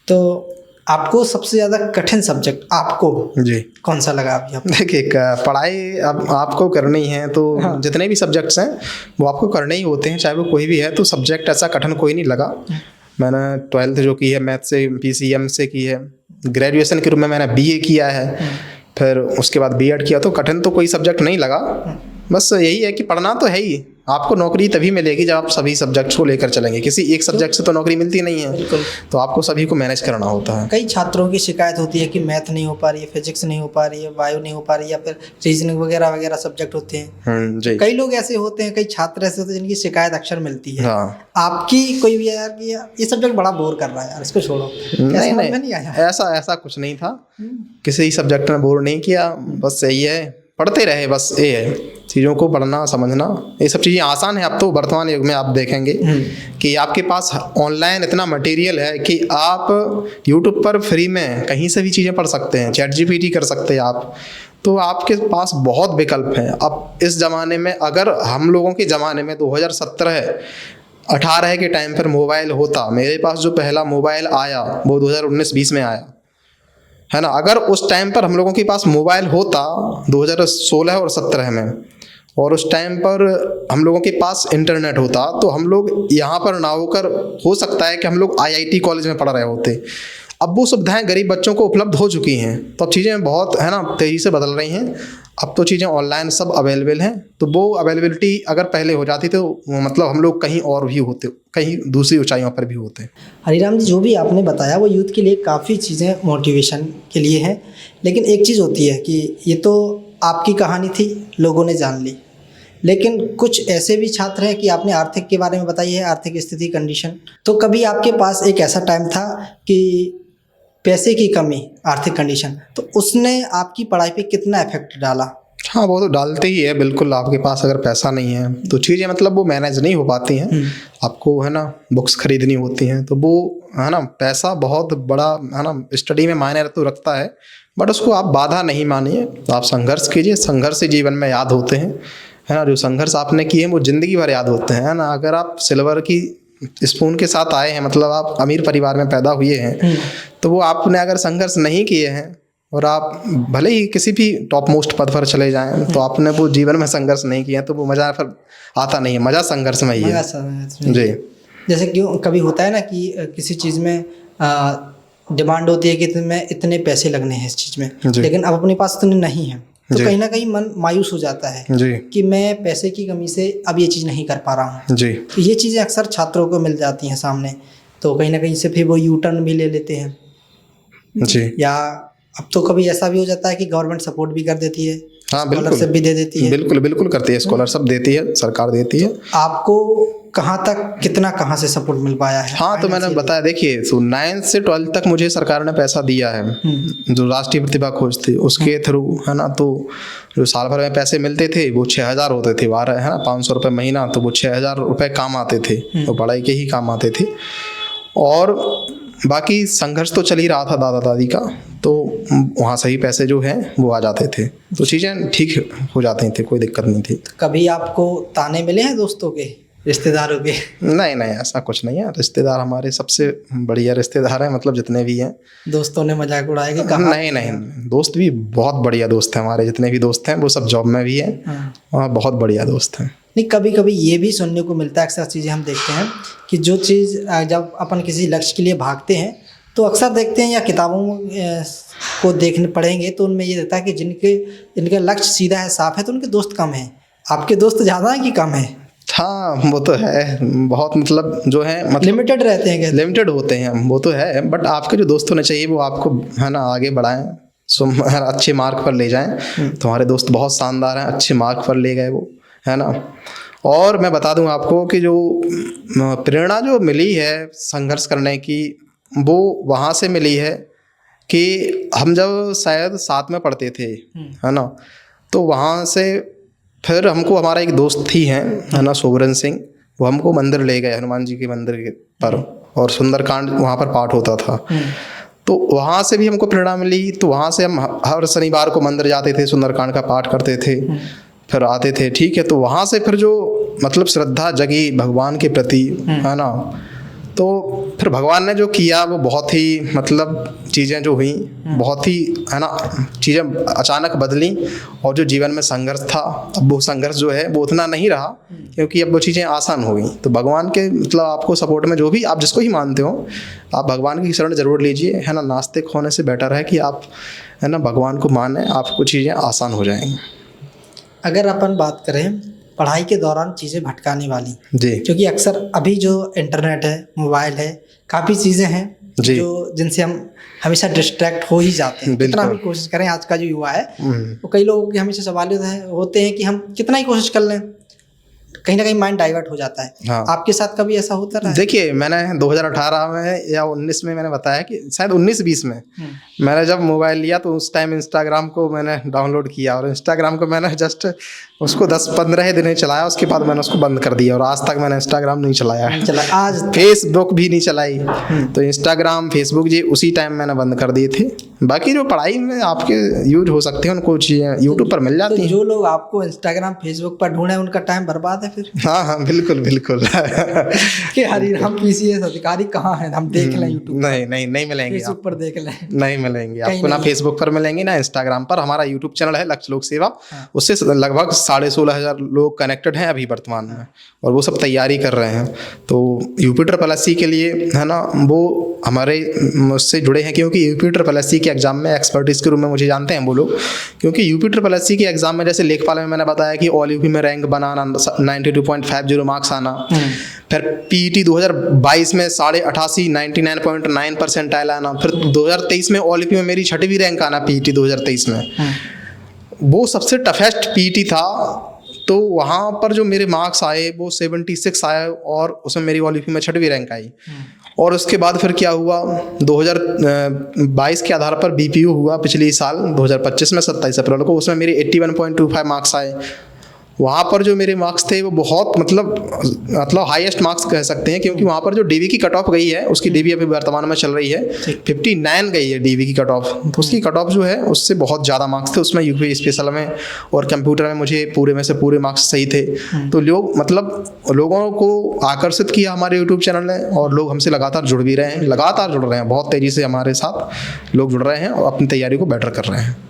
तो आपको सबसे ज़्यादा कठिन सब्जेक्ट आपको जी कौन सा लगा अभी आपको? देखिए, पढ़ाई अब आपको करनी है, तो जितने भी सब्जेक्ट्स हैं वो आपको करने ही होते हैं, चाहे वो कोई भी है। तो सब्जेक्ट ऐसा कठिन कोई नहीं लगा। मैंने 12th जो की है मैथ से, पीसीएम से की है। ग्रेजुएशन के रूप में मैंने बीए किया है, फिर उसके बाद बीएड किया। तो कठिन तो कोई सब्जेक्ट नहीं लगा, बस यही है कि पढ़ना तो है ही। आपको नौकरी तभी मिलेगी जब आप सभी सब्जेक्ट्स को लेकर चलेंगे। किसी एक सब्जेक्ट से तो नौकरी मिलती नहीं है, तो आपको सभी को मैनेज करना होता है। कई छात्रों की शिकायत होती है कि मैथ नहीं हो पा रही है, फिजिक्स नहीं हो पा रही है, बायो नहीं हो पा रही है, या फिर रीजनिंग वगैरह वगैरह सब्जेक्ट होते हैं। जी। कई लोग ऐसे होते हैं, कई छात्र ऐसे होते हैं जिनकी शिकायत अक्सर मिलती है। हाँ। आपकी कोई भी यार कि ये सब्जेक्ट बड़ा बोर कर रहा है यार, इसको छोड़ो? नहीं आया, ऐसा कुछ नहीं था। किसी सब्जेक्ट में बोर नहीं किया, बस यही है, पढ़ते रहे, बस ये है। चीज़ों को पढ़ना, समझना, ये सब चीज़ें आसान है। अब तो वर्तमान युग में आप देखेंगे कि आपके पास ऑनलाइन इतना मटेरियल है कि आप यूट्यूब पर फ्री में कहीं से भी चीज़ें पढ़ सकते हैं, चैट जीपीटी कर सकते हैं आप। तो आपके पास बहुत विकल्प हैं। अब इस ज़माने में, अगर हम लोगों के ज़माने में 2017-18 के टाइम पर मोबाइल होता, मेरे पास जो पहला मोबाइल आया वो 2019-20 में आया, है ना। अगर उस टाइम पर हम लोगों के पास मोबाइल होता 2016 और 17 में, और उस टाइम पर हम लोगों के पास इंटरनेट होता, तो हम लोग यहाँ पर ना होकर, हो सकता है कि हम लोग आईआईटी कॉलेज में पढ़ रहे होते। अब वो सुविधाएं गरीब बच्चों को उपलब्ध हो चुकी हैं, तो अब चीज़ें बहुत, है ना, तेज़ी से बदल रही हैं। अब तो चीज़ें ऑनलाइन सब अवेलेबल हैं। तो वो अवेलेबिलिटी अगर पहले हो जाती तो मतलब हम लोग कहीं और भी होते, कहीं दूसरी ऊंचाइयों पर भी होते। हरिराम जी, जो भी आपने बताया वो यूथ के लिए काफ़ी चीज़ें मोटिवेशन के लिए हैं, लेकिन एक चीज़ होती है कि ये तो आपकी कहानी थी, लोगों ने जान ली, लेकिन कुछ ऐसे भी छात्र हैं कि आपने आर्थिक के बारे में बताई है, आर्थिक स्थिति, कंडीशन। तो कभी आपके पास एक ऐसा टाइम था कि पैसे की कमी, आर्थिक कंडीशन, तो उसने आपकी पढ़ाई पे कितना इफेक्ट डाला? हाँ, वो तो डालते ही है, बिल्कुल। आपके पास अगर पैसा नहीं है तो चीज़ें मतलब वो मैनेज नहीं हो पाती हैं। आपको, है ना, बुक्स खरीदनी होती हैं, तो वो, है ना, पैसा बहुत बड़ा, है ना, स्टडी में मायने तो रखता है, बट उसको आप बाधा नहीं मानिए। आप संघर्ष कीजिए, संघर्ष से जीवन में याद होते हैं, है ना। जो संघर्ष आपने किए वो ज़िंदगी भर याद होते हैं, है ना। अगर आप सिल्वर की स्पून के साथ आए हैं, मतलब आप अमीर परिवार में पैदा हुए हैं, तो वो आपने अगर संघर्ष नहीं किए हैं, और आप भले ही किसी भी टॉप मोस्ट पद पर चले जाएं, तो आपने वो जीवन में संघर्ष नहीं किया, तो वो मज़ा फिर आता नहीं है। मज़ा संघर्ष में ही है जी। जैसे क्यों कभी होता है ना कि किसी चीज़ में डिमांड होती है कि तुम्हें इतने पैसे लगने हैं इस चीज़ में, लेकिन अब अपने पास इतने नहीं है, तो कहीं ना कहीं मन मायूस हो जाता है जी कि मैं पैसे की कमी से अब ये चीज़ नहीं कर पा रहा हूँ जी। तो ये चीज़ें अक्सर छात्रों को मिल जाती हैं सामने, तो कहीं ना कहीं से फिर वो यू टर्न भी ले लेते हैं जी। या अब तो कभी ऐसा भी हो जाता है कि गवर्नमेंट सपोर्ट भी कर देती है, हाँ स्कॉलरशिप भी दे देती है। बिल्कुल बिल्कुल करती है, स्कॉलरशिप देती है, सरकार देती है। आपको कहाँ तक कितना कहाँ से सपोर्ट मिल पाया है? हाँ, तो मैंने बताया, देखिए, तो 9th से 12th तक मुझे सरकार ने पैसा दिया है जो राष्ट्रीय प्रतिभा खोज थी उसके थ्रू, है ना। तो जो साल भर में पैसे मिलते थे वो 6,000 होते थे, 12 है ना, 500 रुपये महीना, तो वो 6,000 रुपये काम आते थे, तो पढ़ाई के ही काम आते थे। और बाकी संघर्ष तो चल ही रहा था दादा दादी का, तो वहाँ से ही पैसे जो हैं वो आ जाते थे, तो चीज़ें ठीक हो जाती थी, कोई दिक्कत नहीं थी। कभी आपको ताने मिले हैं दोस्तों के, रिश्तेदारों के? नहीं नहीं, ऐसा कुछ नहीं है। रिश्तेदार हमारे सबसे बढ़िया रिश्तेदार हैं, मतलब जितने भी हैं। दोस्तों ने मजाक उड़ाया कि कहाँ? नहीं नहीं, दोस्त भी बहुत बढ़िया दोस्त हैं हमारे, जितने भी दोस्त हैं वो सब जॉब में भी हैं और बहुत बढ़िया दोस्त हैं। नहीं, कभी कभी ये भी सुनने को मिलता है, अक्सर चीज़ें हम देखते हैं कि जो चीज़ जब अपन किसी लक्ष्य के लिए भागते हैं तो अक्सर देखते हैं या किताबों को देखने पढ़ेंगे तो उनमें ये रहता है कि जिनके लक्ष्य सीधा है, साफ है, तो उनके दोस्त कम हैं। आपके दोस्त ज़्यादा हैं कि कम है? हाँ, वो तो है, बहुत मतलब जो है, मतलब लिमिटेड रहते हैं क्या? लिमिटेड होते हैं, वो तो है, बट आपके जो दोस्त होने चाहिए वो आपको, है ना, आगे बढ़ाएं, अच्छे मार्ग पर ले जाएं। तुम्हारे दोस्त बहुत शानदार हैं, अच्छे मार्ग पर ले गए वो, है ना। और मैं बता दूं आपको कि जो प्रेरणा जो मिली है संघर्ष करने की, वो वहाँ से मिली है कि हम जब शायद 7 में पढ़ते थे, है ना, तो वहाँ से फिर हमको हमारा एक दोस्त ही है ना, सोबरन सिंह, वो हमको मंदिर ले गए, हनुमान जी के मंदिर के पर, और सुंदरकांड वहाँ पर पाठ होता था। तो वहाँ से भी हमको प्रेरणा मिली, तो वहाँ से हम हर शनिवार को मंदिर जाते थे, सुंदरकांड का पाठ करते थे, फिर आते थे, ठीक है। तो वहाँ से फिर जो मतलब श्रद्धा जगी भगवान के प्रति, है ना, तो फिर भगवान ने जो किया वो बहुत ही मतलब चीज़ें जो हुई बहुत ही, है ना, चीज़ें अचानक बदली। और जो जीवन में संघर्ष था, अब वो संघर्ष जो है वो उतना नहीं रहा, क्योंकि अब वो चीज़ें आसान हो गई। तो भगवान के मतलब आपको सपोर्ट में जो भी आप जिसको ही मानते हो, आप भगवान की शरण जरूर लीजिए, है ना। नास्तिक होने से बेटर है कि आप, है ना, भगवान को माने, आपको चीज़ें आसान हो जाएंगी। अगर अपन बात करें पढ़ाई के दौरान चीज़ें भटकाने वाली जी, क्योंकि अक्सर अभी जो इंटरनेट है, मोबाइल है, काफ़ी चीज़ें हैं जो जिनसे हम हमेशा डिस्ट्रैक्ट हो ही जाते हैं, कितना भी कोशिश करें। आज का जो युवा है वो कई लोगों के हमेशा सवाल होते हैं कि हम कितना ही कोशिश कर लें, कहीं ना कहीं माइंड डाइवर्ट हो जाता है। हाँ। आपके साथ कभी ऐसा होता रहा है? देखिए, मैंने 2018 में या 19 में मैंने बताया कि शायद 19-20 में मैंने जब मोबाइल लिया तो उस टाइम इंस्टाग्राम को मैंने डाउनलोड किया, और इंस्टाग्राम को मैंने जस्ट उसको 10-15 दिन चलाया, उसके बाद मैंने उसको बंद कर दिया, और आज तक मैंने इंस्टाग्राम नहीं चलाया है, आज फेसबुक भी नहीं चलाई। तो इंस्टाग्राम, फेसबुक जी उसी टाइम मैंने बंद कर दिए थे। बाकी जो पढ़ाई में आपके यूज हो सकते हैं उनको चीज़ें यूट्यूब पर मिल जाती हैं। जो लोग आपको इंस्टाग्राम, फेसबुक पर ढूंढे उनका टाइम बर्बाद है फिर। हाँ हाँ, बिल्कुल बिल्कुल। कि हरिराम PCS अधिकारी कहाँ हैं, हम देख लें यूट्यूब? नहीं नहीं, नहीं मिलेंगे, फेसबुक पर देख लें, नहीं मिलेंगे आपको, ना फेसबुक पर मिलेंगे ना इंस्टाग्राम पर। हमारा यूट्यूब चैनल है लक्ष्य लोक सेवा, उससे लगभग 16,500 लोग कनेक्टेड हैं अभी वर्तमान में, और वो सब तैयारी कर रहे हैं। तो UP-SSC के लिए, है ना, वो हमारे मुझसे जुड़े हैं, क्योंकि UP-SSC के एग्जाम में एक्सपर्टीज के रूप में मुझे जानते हैं वो लोग, क्योंकि UP-SSC के एग्जाम में जैसे लेखपाल में मैंने बताया कि ऑल यूपी में रैंक बनाना, 92.50 मार्क्स आना, फिर PET 2022 में 88 99.9 परसेंटाइल आना, फिर 2023 में ऑल यूपी में मेरी 6वीं रैंक आना PET 2023 में। वो सबसे टफेस्ट PET था, तो वहाँ पर जो मेरे मार्क्स आए वो 76 आए, और उसमें मेरी ऑल यूपी में 6वीं रैंक आई। और उसके बाद फिर क्या हुआ, 2022 के आधार पर BPU हुआ पिछले साल 2025 में 27 अप्रैल को, उसमें मेरे 81.25 मार्क्स आए। वहाँ पर जो मेरे मार्क्स थे वो बहुत मतलब हाईएस्ट मार्क्स कह सकते हैं, क्योंकि वहाँ पर जो DV की कट ऑफ गई है, उसकी DV अभी वर्तमान में चल रही है 59 गई है DV की कट ऑफ। तो उसकी कट ऑफ जो है उससे बहुत ज़्यादा मार्क्स थे उसमें, यूपी स्पेशल में और कंप्यूटर में मुझे पूरे में से पूरे मार्क्स सही थे। तो लोगों को आकर्षित किया हमारे यूट्यूब चैनल ने, और लोग हमसे लगातार जुड़ भी रहे हैं, लगातार जुड़ रहे हैं, बहुत तेज़ी से हमारे साथ लोग जुड़ रहे हैं और अपनी तैयारी को बेटर कर रहे हैं।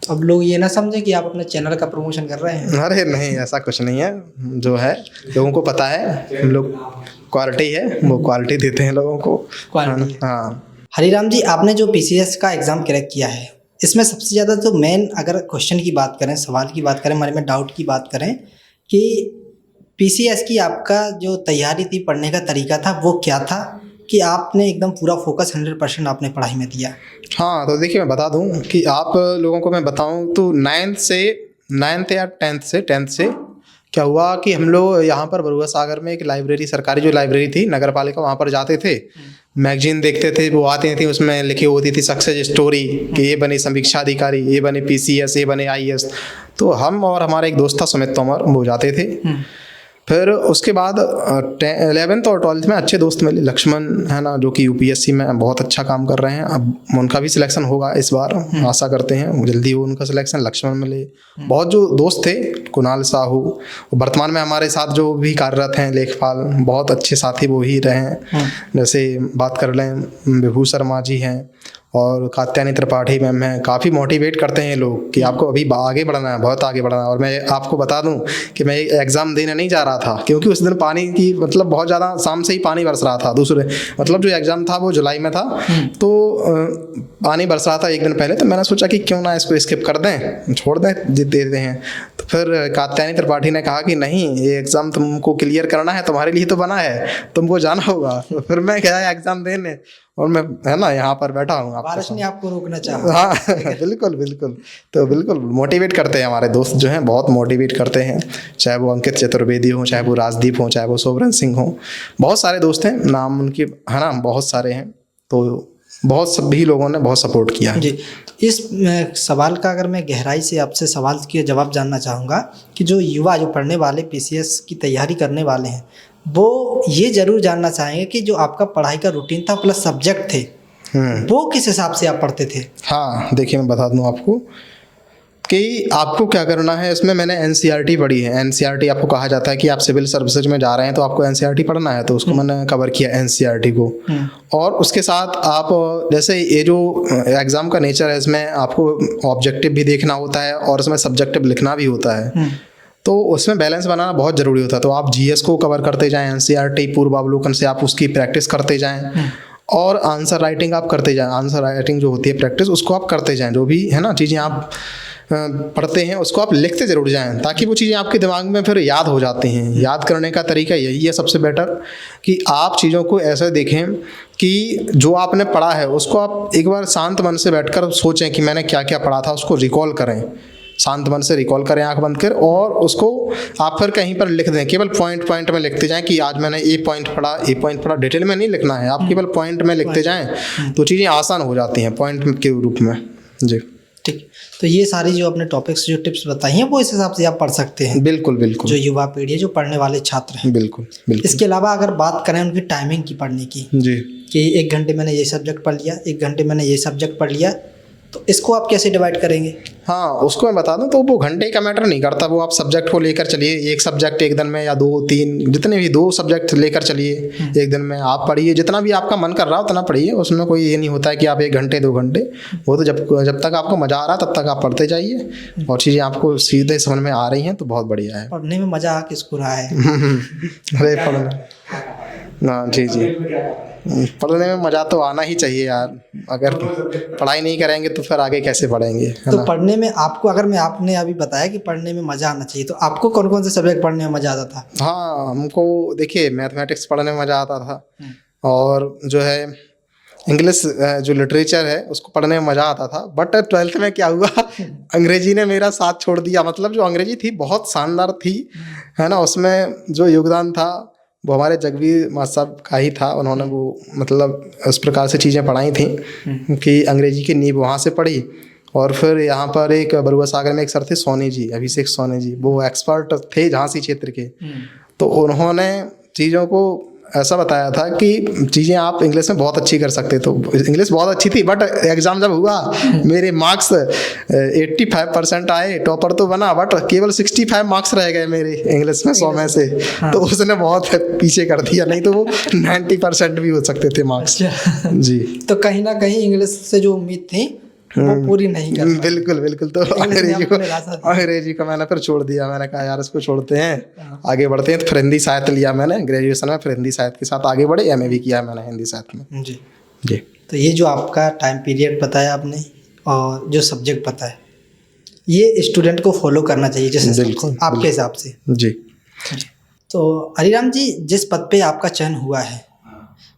अब लोग ये ना समझे कि आप अपने चैनल का प्रमोशन कर रहे हैं। अरे नहीं, ऐसा कुछ नहीं है। जो है लोगों को पता है, हम लोग क्वालिटी है वो क्वालिटी देते हैं लोगों को, क्वालिटी। हाँ, हरिराम जी, आपने जो PCS का एग्ज़ाम क्रैक किया है, इसमें सबसे ज़्यादा तो मेन अगर क्वेश्चन की बात करें, सवाल की बात करें, हमारे में डाउट की बात करें कि PCS की आपका जो तैयारी थी, पढ़ने का तरीका था, वो क्या था कि आपने एकदम पूरा फोकस 100% आपने पढ़ाई में दिया? हाँ, तो देखिए मैं बता दूं कि आप लोगों को मैं बताऊं तो 9th या 10th से क्या हुआ कि हम लोग यहाँ पर बरुआ सागर में एक लाइब्रेरी, सरकारी जो लाइब्रेरी थी नगर पालिका, वहाँ पर जाते थे, मैगजीन देखते थे, वो आती थी, उसमें लिखी होती थी सक्सेस स्टोरी कि ये बने समीक्षा अधिकारी, ये बने पीसीएस, ये बने आईएएस। तो हम और हमारा एक दोस्त था सुमित तोमर, वो जाते थे। फिर उसके बाद 11th और 12th में अच्छे दोस्त मिले, लक्ष्मण है ना, जो कि यूपीएससी में बहुत अच्छा काम कर रहे हैं। अब उनका भी सिलेक्शन होगा इस बार, आशा करते हैं जल्दी हो उनका सिलेक्शन। लक्ष्मण मिले, बहुत जो दोस्त थे, कुणाल साहू, वर्तमान में हमारे साथ जो भी कार्यरत हैं, लेखपाल, बहुत अच्छे साथी वो ही रहे हैं। जैसे बात कर लें, विभू शर्मा जी हैं और कात्यायनी त्रिपाठी मैम हैं, काफ़ी मोटिवेट करते हैं लोग कि आपको अभी आगे बढ़ना है, बहुत आगे बढ़ना है। और मैं आपको बता दूं कि मैं एग्ज़ाम देने नहीं जा रहा था, क्योंकि उस दिन पानी की मतलब बहुत ज़्यादा, शाम से ही पानी बरस रहा था। दूसरे मतलब जो एग्ज़ाम था वो जुलाई में था, तो पानी बरस रहा था एक दिन पहले, तो मैंने सोचा कि क्यों ना इसको स्किप कर दें, छोड़ दें, जीत देते हैं। तो फिर कात्यायनी त्रिपाठी ने कहा कि नहीं, ये एग्ज़ाम तुमको क्लियर करना है, तुम्हारे लिए तो बना है, तुमको जाना होगा। तो फिर मैं गया एग्ज़ाम देने, और मैं है ना यहाँ पर बैठा हूँ। बारिश ने आपको रोकना चाहा। हाँ बिल्कुल बिल्कुल। तो बिल्कुल मोटिवेट करते हैं हमारे दोस्त जो हैं, बहुत मोटिवेट करते हैं, चाहे वो अंकित चतुर्वेदी हो, चाहे वो राजदीप हो, चाहे वो सोवरन सिंह हो, बहुत सारे दोस्त हैं, नाम उनके है ना बहुत सारे हैं। तो बहुत सभी लोगों ने बहुत सपोर्ट किया जी। इस सवाल का अगर मैं गहराई से आपसे सवाल के जवाब जानना चाहूँगा कि जो युवा, जो पढ़ने वाले, पीसीएस की तैयारी करने वाले हैं, वो ये ज़रूर जानना चाहेंगे कि जो आपका पढ़ाई का रूटीन था प्लस सब्जेक्ट थे, वो किस हिसाब से आप पढ़ते थे? हाँ, देखिए मैं बता दूं आपको कि आपको क्या करना है। इसमें मैंने एनसीईआरटी पढ़ी है। एनसीईआरटी आपको कहा जाता है कि आप सिविल सर्विसेज में जा रहे हैं तो आपको एनसीईआरटी पढ़ना है, तो उसको मैंने कवर किया एनसीईआरटी को। और उसके साथ आप जैसे ये जो एग्ज़ाम का नेचर है, इसमें आपको ऑब्जेक्टिव भी देखना होता है और इसमें सब्जेक्टिव लिखना भी होता है, तो उसमें बैलेंस बनाना बहुत ज़रूरी होता है। तो आप जीएस को कवर करते जाएं, एनसीईआरटी पूर्वावलोकन से आप उसकी प्रैक्टिस करते जाएं, और आंसर राइटिंग आप करते जाएं। आंसर राइटिंग जो होती है प्रैक्टिस, उसको आप करते जाएं। जो भी है ना चीज़ें आप पढ़ते हैं उसको आप लिखते ज़रूर जाएं, ताकि वो चीज़ें आपके दिमाग में फिर याद हो जाती हैं। याद करने का तरीका यही है सबसे बेटर, कि आप चीज़ों को ऐसे देखें कि जो आपने पढ़ा है उसको आप एक बार शांत मन से बैठकर सोचें कि मैंने क्या क्या पढ़ा था, उसको रिकॉल करें, शांत मन से रिकॉल करें आंख बंद कर, और उसको आप फिर कहीं पर लिख दें। केवल पॉइंट पॉइंट में लिखते जाएं कि आज मैंने ये पॉइंट पढ़ा, ये पॉइंट पढ़ा। डिटेल में नहीं लिखना है, आप केवल पॉइंट में लिखते जाएं, तो चीज़ें आसान हो जाती हैं पॉइंट के रूप में। जी ठीक। तो ये सारी जो अपने टॉपिक्स, जो टिप्स बताई हैं, वो इस हिसाब से आप पढ़ सकते हैं। बिल्कुल बिल्कुल। जो युवा पीढ़ी है, जो पढ़ने वाले छात्र हैं, बिल्कुल बिल्कुल। इसके अलावा अगर बात करें उनकी टाइमिंग की पढ़ने की, जी, कि 1 घंटे मैंने ये सब्जेक्ट पढ़ लिया, 1 घंटे मैंने ये सब्जेक्ट पढ़ लिया, तो इसको आप कैसे डिवाइड करेंगे? हाँ, उसको मैं बता दूं तो वो घंटे का मैटर नहीं करता। वो आप सब्जेक्ट को लेकर चलिए, एक सब्जेक्ट एक दिन में, या 2-3, जितने भी 2 सब्जेक्ट लेकर चलिए एक दिन में। आप पढ़िए जितना भी आपका मन कर रहा हो उतना पढ़िए, उसमें कोई ये नहीं होता है कि आप 1 घंटे 2 घंटे। वो तो जब तक आपको मज़ा आ रहा है तब तक आप पढ़ते जाइए, और चीज़ें आपको सीधे समझ में आ रही हैं तो बहुत बढ़िया है। पढ़ने में मज़ा किसको रहा है? अरे पढ़ना, हाँ जी जी, पढ़ने में मज़ा तो आना ही चाहिए यार। अगर पढ़ाई नहीं करेंगे तो फिर आगे कैसे पढ़ेंगे, है तो ना? पढ़ने में आपको, अगर मैं, आपने अभी बताया कि पढ़ने में मज़ा आना चाहिए, तो आपको कौन कौन से सब्जेक्ट पढ़ने में मज़ा आता था? हाँ, हमको देखिए मैथमेटिक्स पढ़ने में मज़ा आता था, और जो है इंग्लिश जो लिटरेचर है उसको पढ़ने में मज़ा आता था। बट 12th में क्या हुआ, अंग्रेजी ने मेरा साथ छोड़ दिया। मतलब जो अंग्रेजी थी बहुत शानदार थी, है ना, उसमें जो योगदान था वो हमारे जगवीर मास्टर साहब का ही था। उन्होंने वो मतलब उस प्रकार से चीज़ें पढ़ाई थी कि अंग्रेजी की नींव वहाँ से पढ़ी। और फिर यहाँ पर एक बरुआ सागर में एक सर थे, सोनी जी, अभिषेक सोनी जी, वो एक्सपर्ट थे झांसी क्षेत्र के। तो उन्होंने चीज़ों को ऐसा बताया था कि चीज़ें आप इंग्लिश में बहुत अच्छी कर सकते। तो इंग्लिश बहुत अच्छी थी, बट एग्ज़ाम जब हुआ मेरे मार्क्स 85% आए, टॉपर तो बना, बट केवल 65 मार्क्स रह गए मेरे इंग्लिश में 100 में से। तो उसने बहुत पीछे कर दिया, नहीं तो वो 90% भी हो सकते थे मार्क्स। जी, तो कहीं ना कहीं इंग्लिश से जो उम्मीद थी वो पूरी नहीं कर पाए। बिल्कुल बिल्कुल। तो अंग्रेजी को मैंने फिर छोड़ दिया। मैंने कहा यार इसको छोड़ते हैं, आगे बढ़ते हैं। तो फिर हिंदी साहित्य लिया मैंने ग्रेजुएशन में, फिर हिंदी साहित्य के साथ आगे बढ़े, एमए भी किया मैंने हिंदी साहित्य में। जी जी। तो ये जो आपका टाइम पीरियड बताया आपने और जो सब्जेक्ट बताया, ये स्टूडेंट को फॉलो करना चाहिए जैसे बिल्कुल आपके हिसाब से। जी। तो हरिराम जी, जिस पद पे आपका चयन हुआ है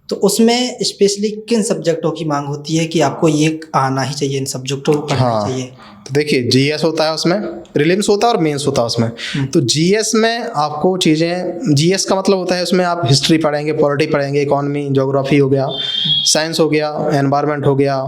तो उसमें स्पेशली किन सब्जेक्टों की मांग होती है कि आपको ये आना ही चाहिए, इन सब्जेक्टों को पढ़ना हाँ, चाहिए? तो देखिए जीएस होता है, उसमें प्रीलिम्स होता है और मेंस होता है उसमें। तो जीएस में आपको चीज़ें, जीएस का मतलब होता है उसमें आप हिस्ट्री पढ़ेंगे, पॉलिटी पढ़ेंगे, इकोनॉमी, ज्योग्राफी हो गया, साइंस हो गया, एनवायरनमेंट हो गया,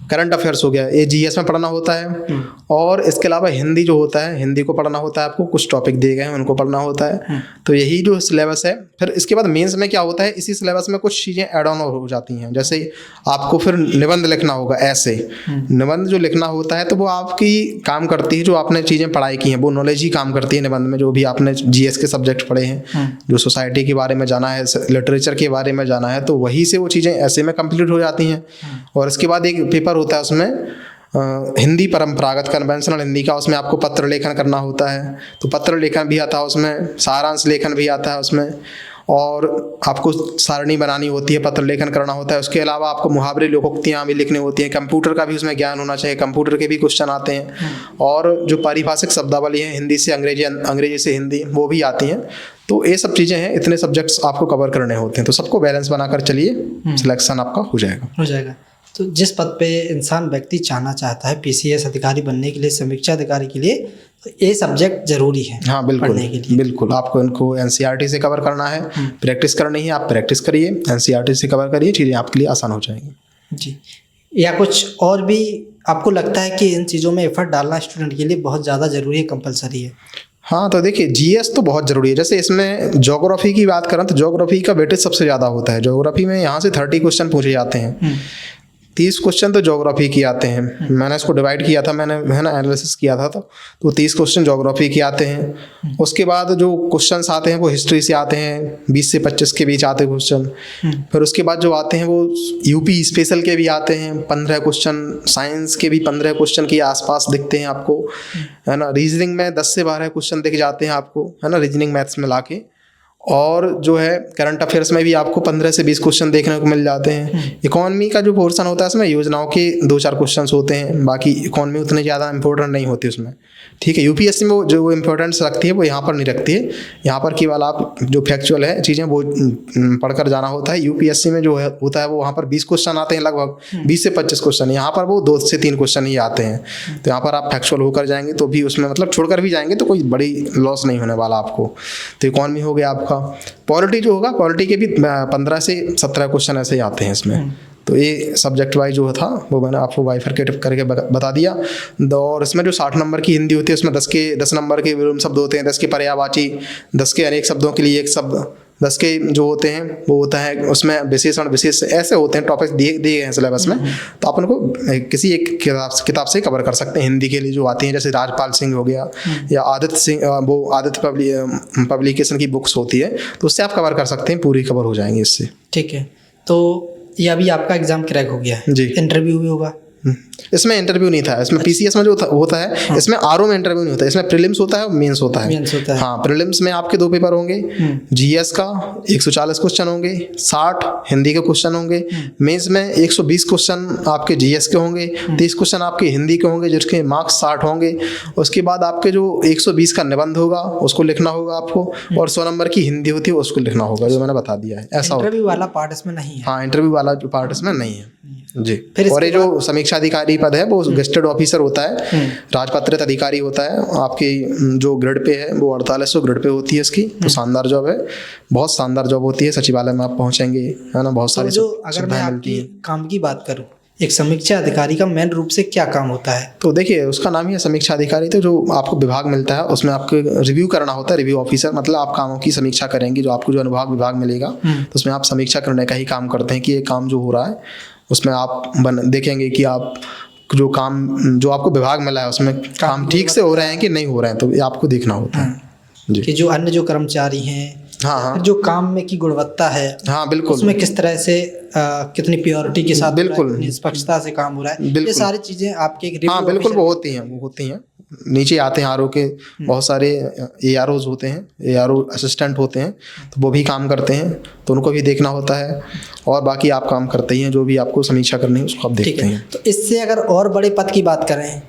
करंट अफेयर्स हो गया, ये जीएस में पढ़ना होता है। और इसके अलावा हिंदी जो होता है, हिंदी को पढ़ना होता है आपको, कुछ टॉपिक दिए गए हैं उनको पढ़ना होता है। तो यही जो सिलेबस है। फिर इसके बाद मेंस में क्या होता है, इसी सिलेबस में कुछ चीज़ें ऐड ऑन हो जाती हैं। जैसे आपको फिर निबंध लिखना होगा, ऐसे निबंध जो लिखना होता है तो वो आपकी काम करती है, जो आपने चीज़ें पढ़ाई की हैं वो नॉलेज ही काम करती है निबंध में, जो भी आपने जीएस के सब्जेक्ट पढ़े हैं, जो सोसाइटी के बारे में जाना है, लिटरेचर के बारे में जाना है, तो वही से वो चीज़ें ऐसे में कंप्लीट हो जाती हैं। और इसके बाद एक पेपर होता है उसमें हिंदी परंपरागत कन्वेंशनल हिंदी का, उसमें आपको पत्र लेखन करना होता है। तो पत्र लेखन भी आता है उसमें, सारांश लेखन भी आता है उसमें, और आपको सारणी बनानी होती है, पत्र लेखन करना होता है। उसके अलावा आपको मुहावरे, लोकोक्तियाँ भी लिखनी होती हैं। कंप्यूटर का भी उसमें ज्ञान होना चाहिए, कंप्यूटर के भी क्वेश्चन आते हैं। और जो पारिभाषिक शब्दावली है, हिंदी से अंग्रेजी, अंग्रेजी से हिंदी, वो भी आती हैं। तो ये सब चीज़ें हैं, इतने सब्जेक्ट्स आपको कवर करने होते हैं। तो सबको बैलेंस बनाकर चलिए, सिलेक्शन आपका हो जाएगा। तो जिस पद पे इंसान व्यक्ति चाहना चाहता है पीसीएस अधिकारी बनने के लिए, समीक्षा अधिकारी के लिए, तो ये सब्जेक्ट जरूरी है। हाँ बिल्कुल, पढ़ने के लिए बिल्कुल आपको इनको एनसीईआरटी से कवर करना है, प्रैक्टिस करनी है, आप प्रैक्टिस करिए, एनसीईआरटी से कवर करिए, चीज़ें आपके लिए आसान हो जाएंगी जी। या कुछ और भी आपको लगता है कि इन चीज़ों में एफर्ट डालना स्टूडेंट के लिए बहुत ज़्यादा ज़रूरी है, कंपलसरी है? हाँ, तो देखिए जीएस तो बहुत ज़रूरी है। जैसे इसमें ज्योग्राफी की बात करें तो ज्योग्राफी का वेटेज सबसे ज़्यादा होता है। ज्योग्राफी में यहाँ से 30 क्वेश्चन पूछे जाते हैं, 30 क्वेश्चन तो ज्योग्राफी के आते हैं। मैंने इसको डिवाइड किया था, मैंने है ना एनालिसिस किया था, तो 30 क्वेश्चन ज्योग्राफी के आते हैं। उसके बाद जो क्वेश्चंस आते हैं वो हिस्ट्री से आते हैं, 20 से 25 के बीच आते हैं क्वेश्चन। फिर उसके बाद जो आते हैं वो यूपी स्पेशल के भी आते हैं, 15 क्वेश्चन, साइंस के भी 15 क्वेश्चन के आसपास दिखते हैं आपको, है ना। रीजनिंग में 10 से 12 क्वेश्चन दिख जाते हैं आपको, है ना, रीजनिंग मैथ्स मिला के। और जो है करंट अफेयर्स में भी आपको 15 से 20 क्वेश्चन देखने को मिल जाते हैं। इकोनॉमी का जो पोर्शन होता है उसमें योजनाओं के 2-4 क्वेश्चन होते हैं, बाकी इकोनॉमी उतनी ज़्यादा इंपॉर्टेंट नहीं होती उसमें, ठीक है। यूपीएससी में जो इंपॉर्टेंस रखती है वो यहाँ पर नहीं रखती है। यहाँ पर केवल आप जो फैक्चुअल है चीज़ें वो पढ़कर जाना होता है। यूपीएससी में जो है होता है वो वहाँ पर 20 क्वेश्चन आते हैं, लगभग 20 से 25 क्वेश्चन। यहाँ पर वो 2 से 3 क्वेश्चन ही आते हैं। तो यहाँ पर आप फैक्चुअल होकर जाएंगे तो भी उसमें मतलब छोड़कर भी जाएंगे तो कोई बड़ी लॉस नहीं होने वाला आपको। तो इकोनॉमी हो गया आपका। पॉलिटी जो होगा, पॉलिटी के भी 15 से 17 क्वेश्चन ऐसे ही आते हैं इसमें। तो ये सब्जेक्ट वाइज जो था वो मैंने आपको बाइफरकेट करके बता दिया। और इसमें जो 60 नंबर की हिंदी होती है उसमें 10 नंबर के विलोम शब्द होते हैं, 10 के पर्यायवाची, 10 के अनेक शब्दों के लिए एक शब्द, 10 के जो होते हैं वो होता है उसमें विशेषण, विशेष ऐसे होते हैं टॉपिक्स दिए गए हैं सिलेबस में। तो आप उनको किसी एक किताब से कवर कर सकते हैं। हिंदी के लिए जो आती हैं जैसे राजपाल सिंह हो गया या आदित्य सिंह, वो आदित्य पब्लिकेशन की बुक्स होती है, तो उससे आप कवर कर सकते हैं, पूरी कवर हो जाएंगी इससे। ठीक है, तो ये अभी आपका एग्जाम क्रैक हो गया है जी, इंटरव्यू भी होगा? इसमें इंटरव्यू नहीं था, इसमें पीसीएस में जो होता है, हाँ। इसमें आरओ में इंटरव्यू नहीं होता है, इसमें प्रीलिम्स होता है और मेंस होता है। हाँ, प्रीलिम्स में आपके 2 पेपर होंगे, जीएस का 140 क्वेश्चन होंगे, 60 हिंदी के क्वेश्चन होंगे। मेंस में 120 क्वेश्चन आपके जीएस के होंगे, 30 क्वेश्चन आपके हिंदी के होंगे जिसके मार्क्स 60 होंगे। उसके बाद आपके जो 120 का निबंध होगा उसको लिखना होगा आपको, और 100 नंबर की हिंदी होती है उसको लिखना होगा, जो मैंने बता दिया है। ऐसा इंटरव्यू वाला पार्ट इसमें नहीं है? हाँ, इंटरव्यू वाला जो पार्ट इसमें नहीं है जी। और ये जो समीक्षा अधिकारी पद है वो गेस्टेड ऑफिसर होता है, राजपत्रित अधिकारी होता है। आपकी जो ग्रेड पे है वो 4800 ग्रेड पे होती है इसकी। तो शानदार जॉब है, बहुत शानदार जॉब होती है। सचिवालय में आप पहुंचेंगे, है ना, बहुत सारी जो अगर मैं आपकी काम की बात करूं, एक समीक्षा अधिकारी का मेन रूप से क्या काम होता है? तो देखिए उसका नाम ही है समीक्षा अधिकारी। तो जो आपको विभाग मिलता है उसमें आपको रिव्यू करना होता है। रिव्यू ऑफिसर मतलब आप कामों की समीक्षा करेंगे, जो आपको जो अनुभाग विभाग मिलेगा तो उसमें आप समीक्षा करने का ही काम करते हैं कि ये काम जो हो रहा है उसमें आप देखेंगे कि आप जो काम जो आपको विभाग मिला है उसमें काम ठीक से हो रहे हैं कि नहीं हो रहे हैं, तो ये आपको देखना होता है जी। कि जो अन्य जो कर्मचारी हैं, हाँ, जो काम में की गुणवत्ता है, हाँ बिल्कुल, उसमें किस तरह से कितनी प्योरिटी के साथ, बिल्कुल निष्पक्षता से काम हो रहा है, ये सारी चीजें आपके हाँ बिल्कुल वो होती हैं। नीचे आते हैं आरओ के बहुत सारे एआरओज होते हैं, एआरओ असिस्टेंट होते हैं, तो वो भी काम करते हैं, तो उनको भी देखना होता है। और बाकी आप काम करते ही हैं, जो भी आपको समीक्षा करनी है उसको आप देखते हैं। तो इससे अगर और बड़े पद की बात करें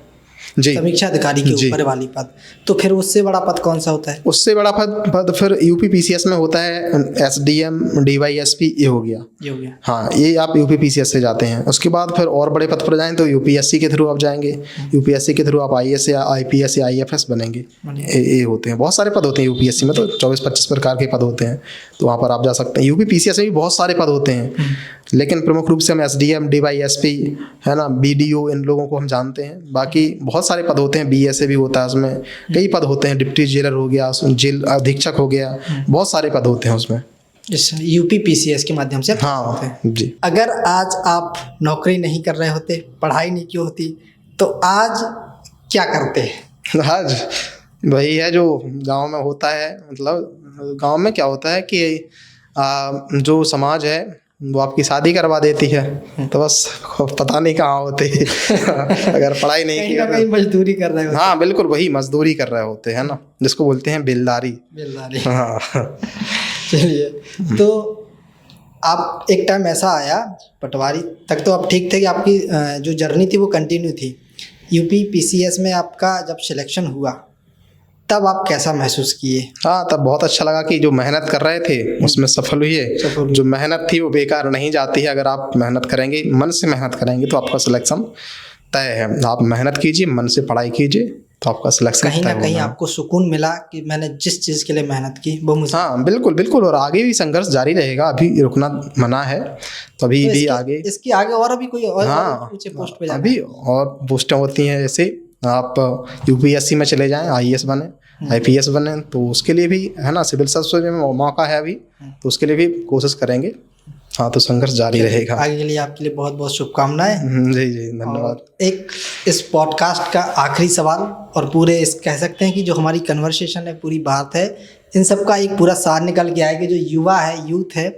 जी। समीक्षा अधिकारी के जी। ऊपर वाली पद, तो फिर उससे बड़ा पद कौन सा होता है? उससे बड़ा पद फिर यूपी पीसीएस में होता है एसडीएम डीवाईएसपी, ये हो गया। ये हो गया। हाँ, ये आप यूपी पीसीएस से जाते हैं। उसके बाद फिर और बड़े पद पर जाएं तो यूपीएससी के थ्रू आप जाएंगे। यूपीएससी के थ्रू आप आईएएस या आईपीएस या आईएफएस बनेंगे। ये होते हैं, बहुत सारे पद होते हैं यूपीएससी में, तो 24-25 प्रकार के पद होते हैं, तो वहाँ पर आप जा सकते हैं। यूपी पीसीएस में भी बहुत सारे पद होते हैं, लेकिन प्रमुख रूप से हम एसडीएम डीवाईएसपी है ना, बीडीओ, इन लोगों को हम जानते हैं। बाकी बहुत सारे पद होते हैं, बीएसए भी होता है, उसमें कई पद होते हैं, डिप्टी जेलर हो गया, जेल अधीक्षक हो गया, बहुत सारे पद होते हैं उसमें। इस यूपी पीसीएस के माध्यम से आप होते हैं। हाँ जी। अगर आज आप नौकरी नहीं कर रहे होते, पढ़ाई नहीं की होती, तो आज क्या करते हैं? आज वही है जो गांव में होता है। मतलब गांव में क्या होता है कि जो समाज है वो आपकी शादी करवा देती है, तो बस पता नहीं कहाँ होते अगर पढ़ाई नहीं कहीं की ना कहीं मजदूरी कर रहे होते। हाँ बिल्कुल, वही मजदूरी कर रहे होते हैं ना, जिसको बोलते हैं बेलदारी। बेलदारी। हाँ। चलिए, तो आप एक टाइम ऐसा आया पटवारी तक तो आप ठीक थे कि आपकी जो जर्नी थी वो कंटिन्यू थी। यूपी पीसीएस में आपका जब सिलेक्शन हुआ तब आप कैसा महसूस किए? हाँ, तब बहुत अच्छा लगा कि जो मेहनत कर रहे थे उसमें सफल हुए। जो मेहनत थी वो बेकार नहीं जाती है। अगर आप मेहनत करेंगे, मन से मेहनत करेंगे, तो आपका सिलेक्शन तय है। आप मेहनत कीजिए, मन से पढ़ाई कीजिए, तो आपका सिलेक्शन कहीं ना कहीं आपको सुकून मिला कि मैंने जिस चीज़ के लिए मेहनत की वो मुझे। हाँ बिल्कुल बिल्कुल, और आगे भी संघर्ष जारी रहेगा, अभी रुकना मना है, तो अभी भी आगे, इसके आगे और अभी कोई और हाँ ऊंचे पोस्ट पे जाना अभी और पोस्टें होती हैं। जैसे आप यूपीएससी में चले जाएं, आईएएस बने, आईपीएस बने, तो उसके लिए भी है ना, सिविल सर्विस में मौका है अभी, तो उसके लिए भी कोशिश करेंगे। हाँ, तो संघर्ष जारी रहेगा। आगे के लिए आपके लिए बहुत बहुत शुभकामनाएं। जी जी, धन्यवाद। एक इस पॉडकास्ट का आखिरी सवाल, और पूरे इस कह सकते हैं कि जो हमारी कन्वर्सेशन है, पूरी बात है, इन सब का एक पूरा सार निकल के आएगा। जो युवा है, यूथ है,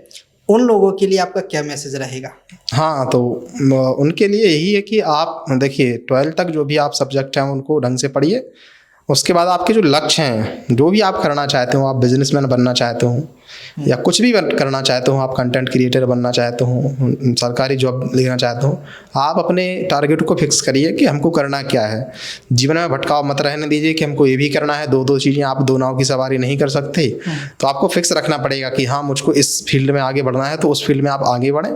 उन लोगों के लिए आपका क्या मैसेज रहेगा? हाँ, तो उनके लिए यही है कि आप देखिए 12th तक जो भी आप सब्जेक्ट हैं उनको ढंग से पढ़िए। उसके बाद आपके जो लक्ष्य हैं, जो भी आप करना चाहते हो, आप बिजनेसमैन बनना चाहते हो या कुछ भी करना चाहते हो, आप कंटेंट क्रिएटर बनना चाहते हो, सरकारी जॉब लेना चाहते हो, आप अपने टारगेट को फिक्स करिए कि हमको करना क्या है। जीवन में भटकाव मत रहने दीजिए कि हमको ये भी करना है, दो चीज़ें, आप दो नाव की सवारी नहीं कर सकते। तो आपको फिक्स रखना पड़ेगा कि हाँ, मुझको इस फील्ड में आगे बढ़ना है, तो उस फील्ड में आप आगे बढ़ें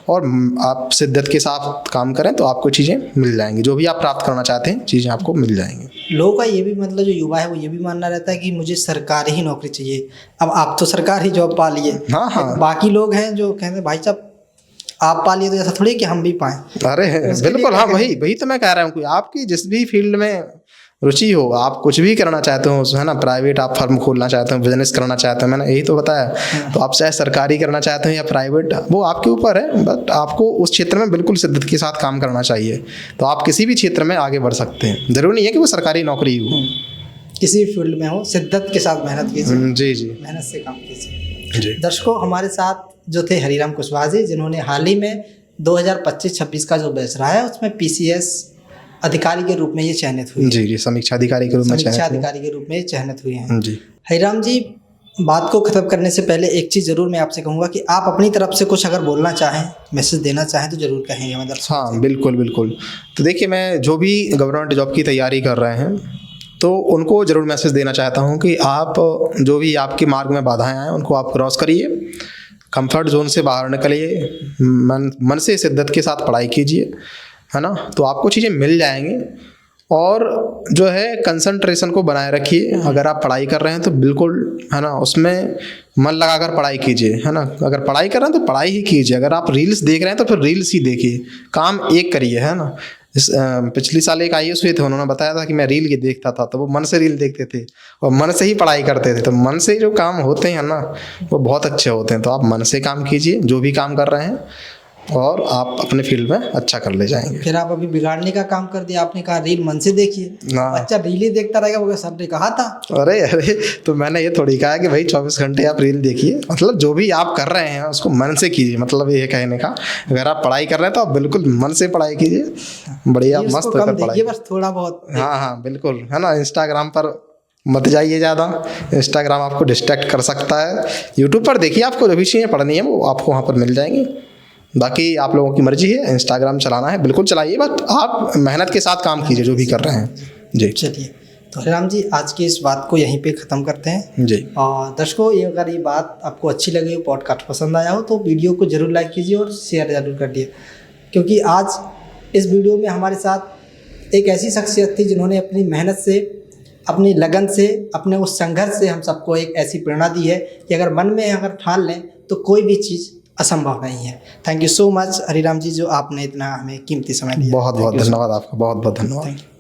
और आप शिद्दत के साथ काम करें, तो आपको चीज़ें मिल जाएंगी। जो भी आप प्राप्त करना चाहते हैं, चीज़ें आपको मिल जाएंगी। लोगों का ये भी मतलब, जो युवा है वो ये भी मानना रहता है कि मुझे सरकारी ही नौकरी चाहिए। अब आप तो सरकारी जॉब पा लिए, हाँ हाँ, बाकी लोग हैं जो कहते हैं भाई साहब आप पा लिए तो ऐसा थोड़ी कि हम भी पाएं। अरे बिल्कुल, हाँ, वही तो मैं कह रहा हूँ कि आपकी जिस भी फील्ड में रुचि हो, आप कुछ भी करना चाहते हो, है ना, प्राइवेट आप फर्म खोलना चाहते हो, बिजनेस करना चाहते हो, मैंने यही तो बताया। तो आप चाहे सरकारी करना चाहते हो या प्राइवेट, वो आपके ऊपर है, बट आपको उस क्षेत्र में बिल्कुल शिद्दत के साथ काम करना चाहिए। तो आप किसी भी क्षेत्र में आगे बढ़ सकते हैं, जरूरी नहीं है कि वो सरकारी नौकरी हो, किसी भी फील्ड में हो, शिद्दत के साथ मेहनत कीजिए। जी जी, मेहनत से काम कीजिए। दर्शकों, हमारे साथ जो थे हरिराम कुशवाहा जी, जिन्होंने हाल ही में 2025-26 का जो बैच रहा है उसमें पीसीएस अधिकारी के रूप में ये चयनित हुई। जी जी, समीक्षा अधिकारी के रूप में चयनित हुए हैं। जी। हरिराम जी, बात को ख़त्म करने से पहले एक चीज़ ज़रूर मैं आपसे कहूँगा कि आप अपनी तरफ से कुछ अगर बोलना चाहें, मैसेज देना चाहें, तो ज़रूर कहेंगे मैं दर्शकों। हाँ बिल्कुल बिल्कुल। तो देखिए, मैं जो भी गवर्नमेंट जॉब की तैयारी कर रहे हैं, तो उनको ज़रूर मैसेज देना चाहता हूँ कि आप जो भी आपके मार्ग में बाधाएं आएँ, उनको आप क्रॉस करिए, कंफर्ट जोन से बाहर निकलिए, मन से शिद्दत के साथ पढ़ाई कीजिए, है ना, तो आपको चीज़ें मिल जाएंगी। और जो है कंसंट्रेशन को बनाए रखिए। अगर आप पढ़ाई कर रहे हैं तो बिल्कुल, है ना, उसमें मन लगाकर पढ़ाई कीजिए, है ना। अगर पढ़ाई कर रहे हैं तो पढ़ाई ही कीजिए। अगर आप रील्स देख रहे हैं तो फिर रील्स ही देखिए, काम एक करिए, है ना। पिछली साल एक आईएएस हुए थे, उन्होंने बताया था कि मैं रील देखता था, तो वो मन से रील देखते थे और मन से ही पढ़ाई करते थे। तो मन से जो काम होते हैं ना, वो बहुत अच्छे होते हैं। तो आप मन से काम कीजिए जो भी काम कर रहे हैं, और आप अपने फील्ड में अच्छा कर ले जाएंगे। फिर आप अभी बिगाड़ने का काम कर दिया, आपने कहा रील मन से देखिए, बच्चा रील ही देखता रहेगा, वो सर ने कहा था। अरे तो मैंने ये थोड़ी कहा कि भाई 24 घंटे आप रील देखिए। मतलब जो भी आप कर रहे हैं उसको मन से कीजिए, मतलब ये कहने का। अगर आप पढ़ाई कर रहे हैं तो आप बिल्कुल मन से पढ़ाई कीजिए, बढ़िया मस्त होकर पढ़ाई, बस थोड़ा बहुत। हाँ बिल्कुल, है ना। इंस्टाग्राम पर मत जाइए ज़्यादा, इंस्टाग्राम आपको डिस्ट्रैक्ट कर सकता है। यूट्यूब पर देखिए, आपको जो भी चीज़ें पढ़नी है वो आपको वहाँ पर मिल जाएंगी। बाकी आप लोगों की मर्जी है, इंस्टाग्राम चलाना है बिल्कुल चलाइए, बट आप मेहनत के साथ काम कीजिए जो भी कर रहे हैं जी। चलिए, तो हरिराम जी आज की इस बात को यहीं पे ख़त्म करते हैं जी। और दर्शकों, ये अगर ये बात आपको अच्छी लगी हो, पॉडकास्ट पसंद आया हो, तो वीडियो को ज़रूर लाइक कीजिए और शेयर ज़रूर कर दिए, क्योंकि आज इस वीडियो में हमारे साथ एक ऐसी शख्सियत थी जिन्होंने अपनी मेहनत से, अपनी लगन से, अपने उस संघर्ष से हम सबको एक ऐसी प्रेरणा दी है कि अगर मन में अगर ठान लें तो कोई भी चीज़ असंभव नहीं है। Thank you so much Hariram ji, जो आपने इतना हमें कीमती समय दिया। बहुत बहुत धन्यवाद आपका, बहुत बहुत धन्यवाद। Thank you.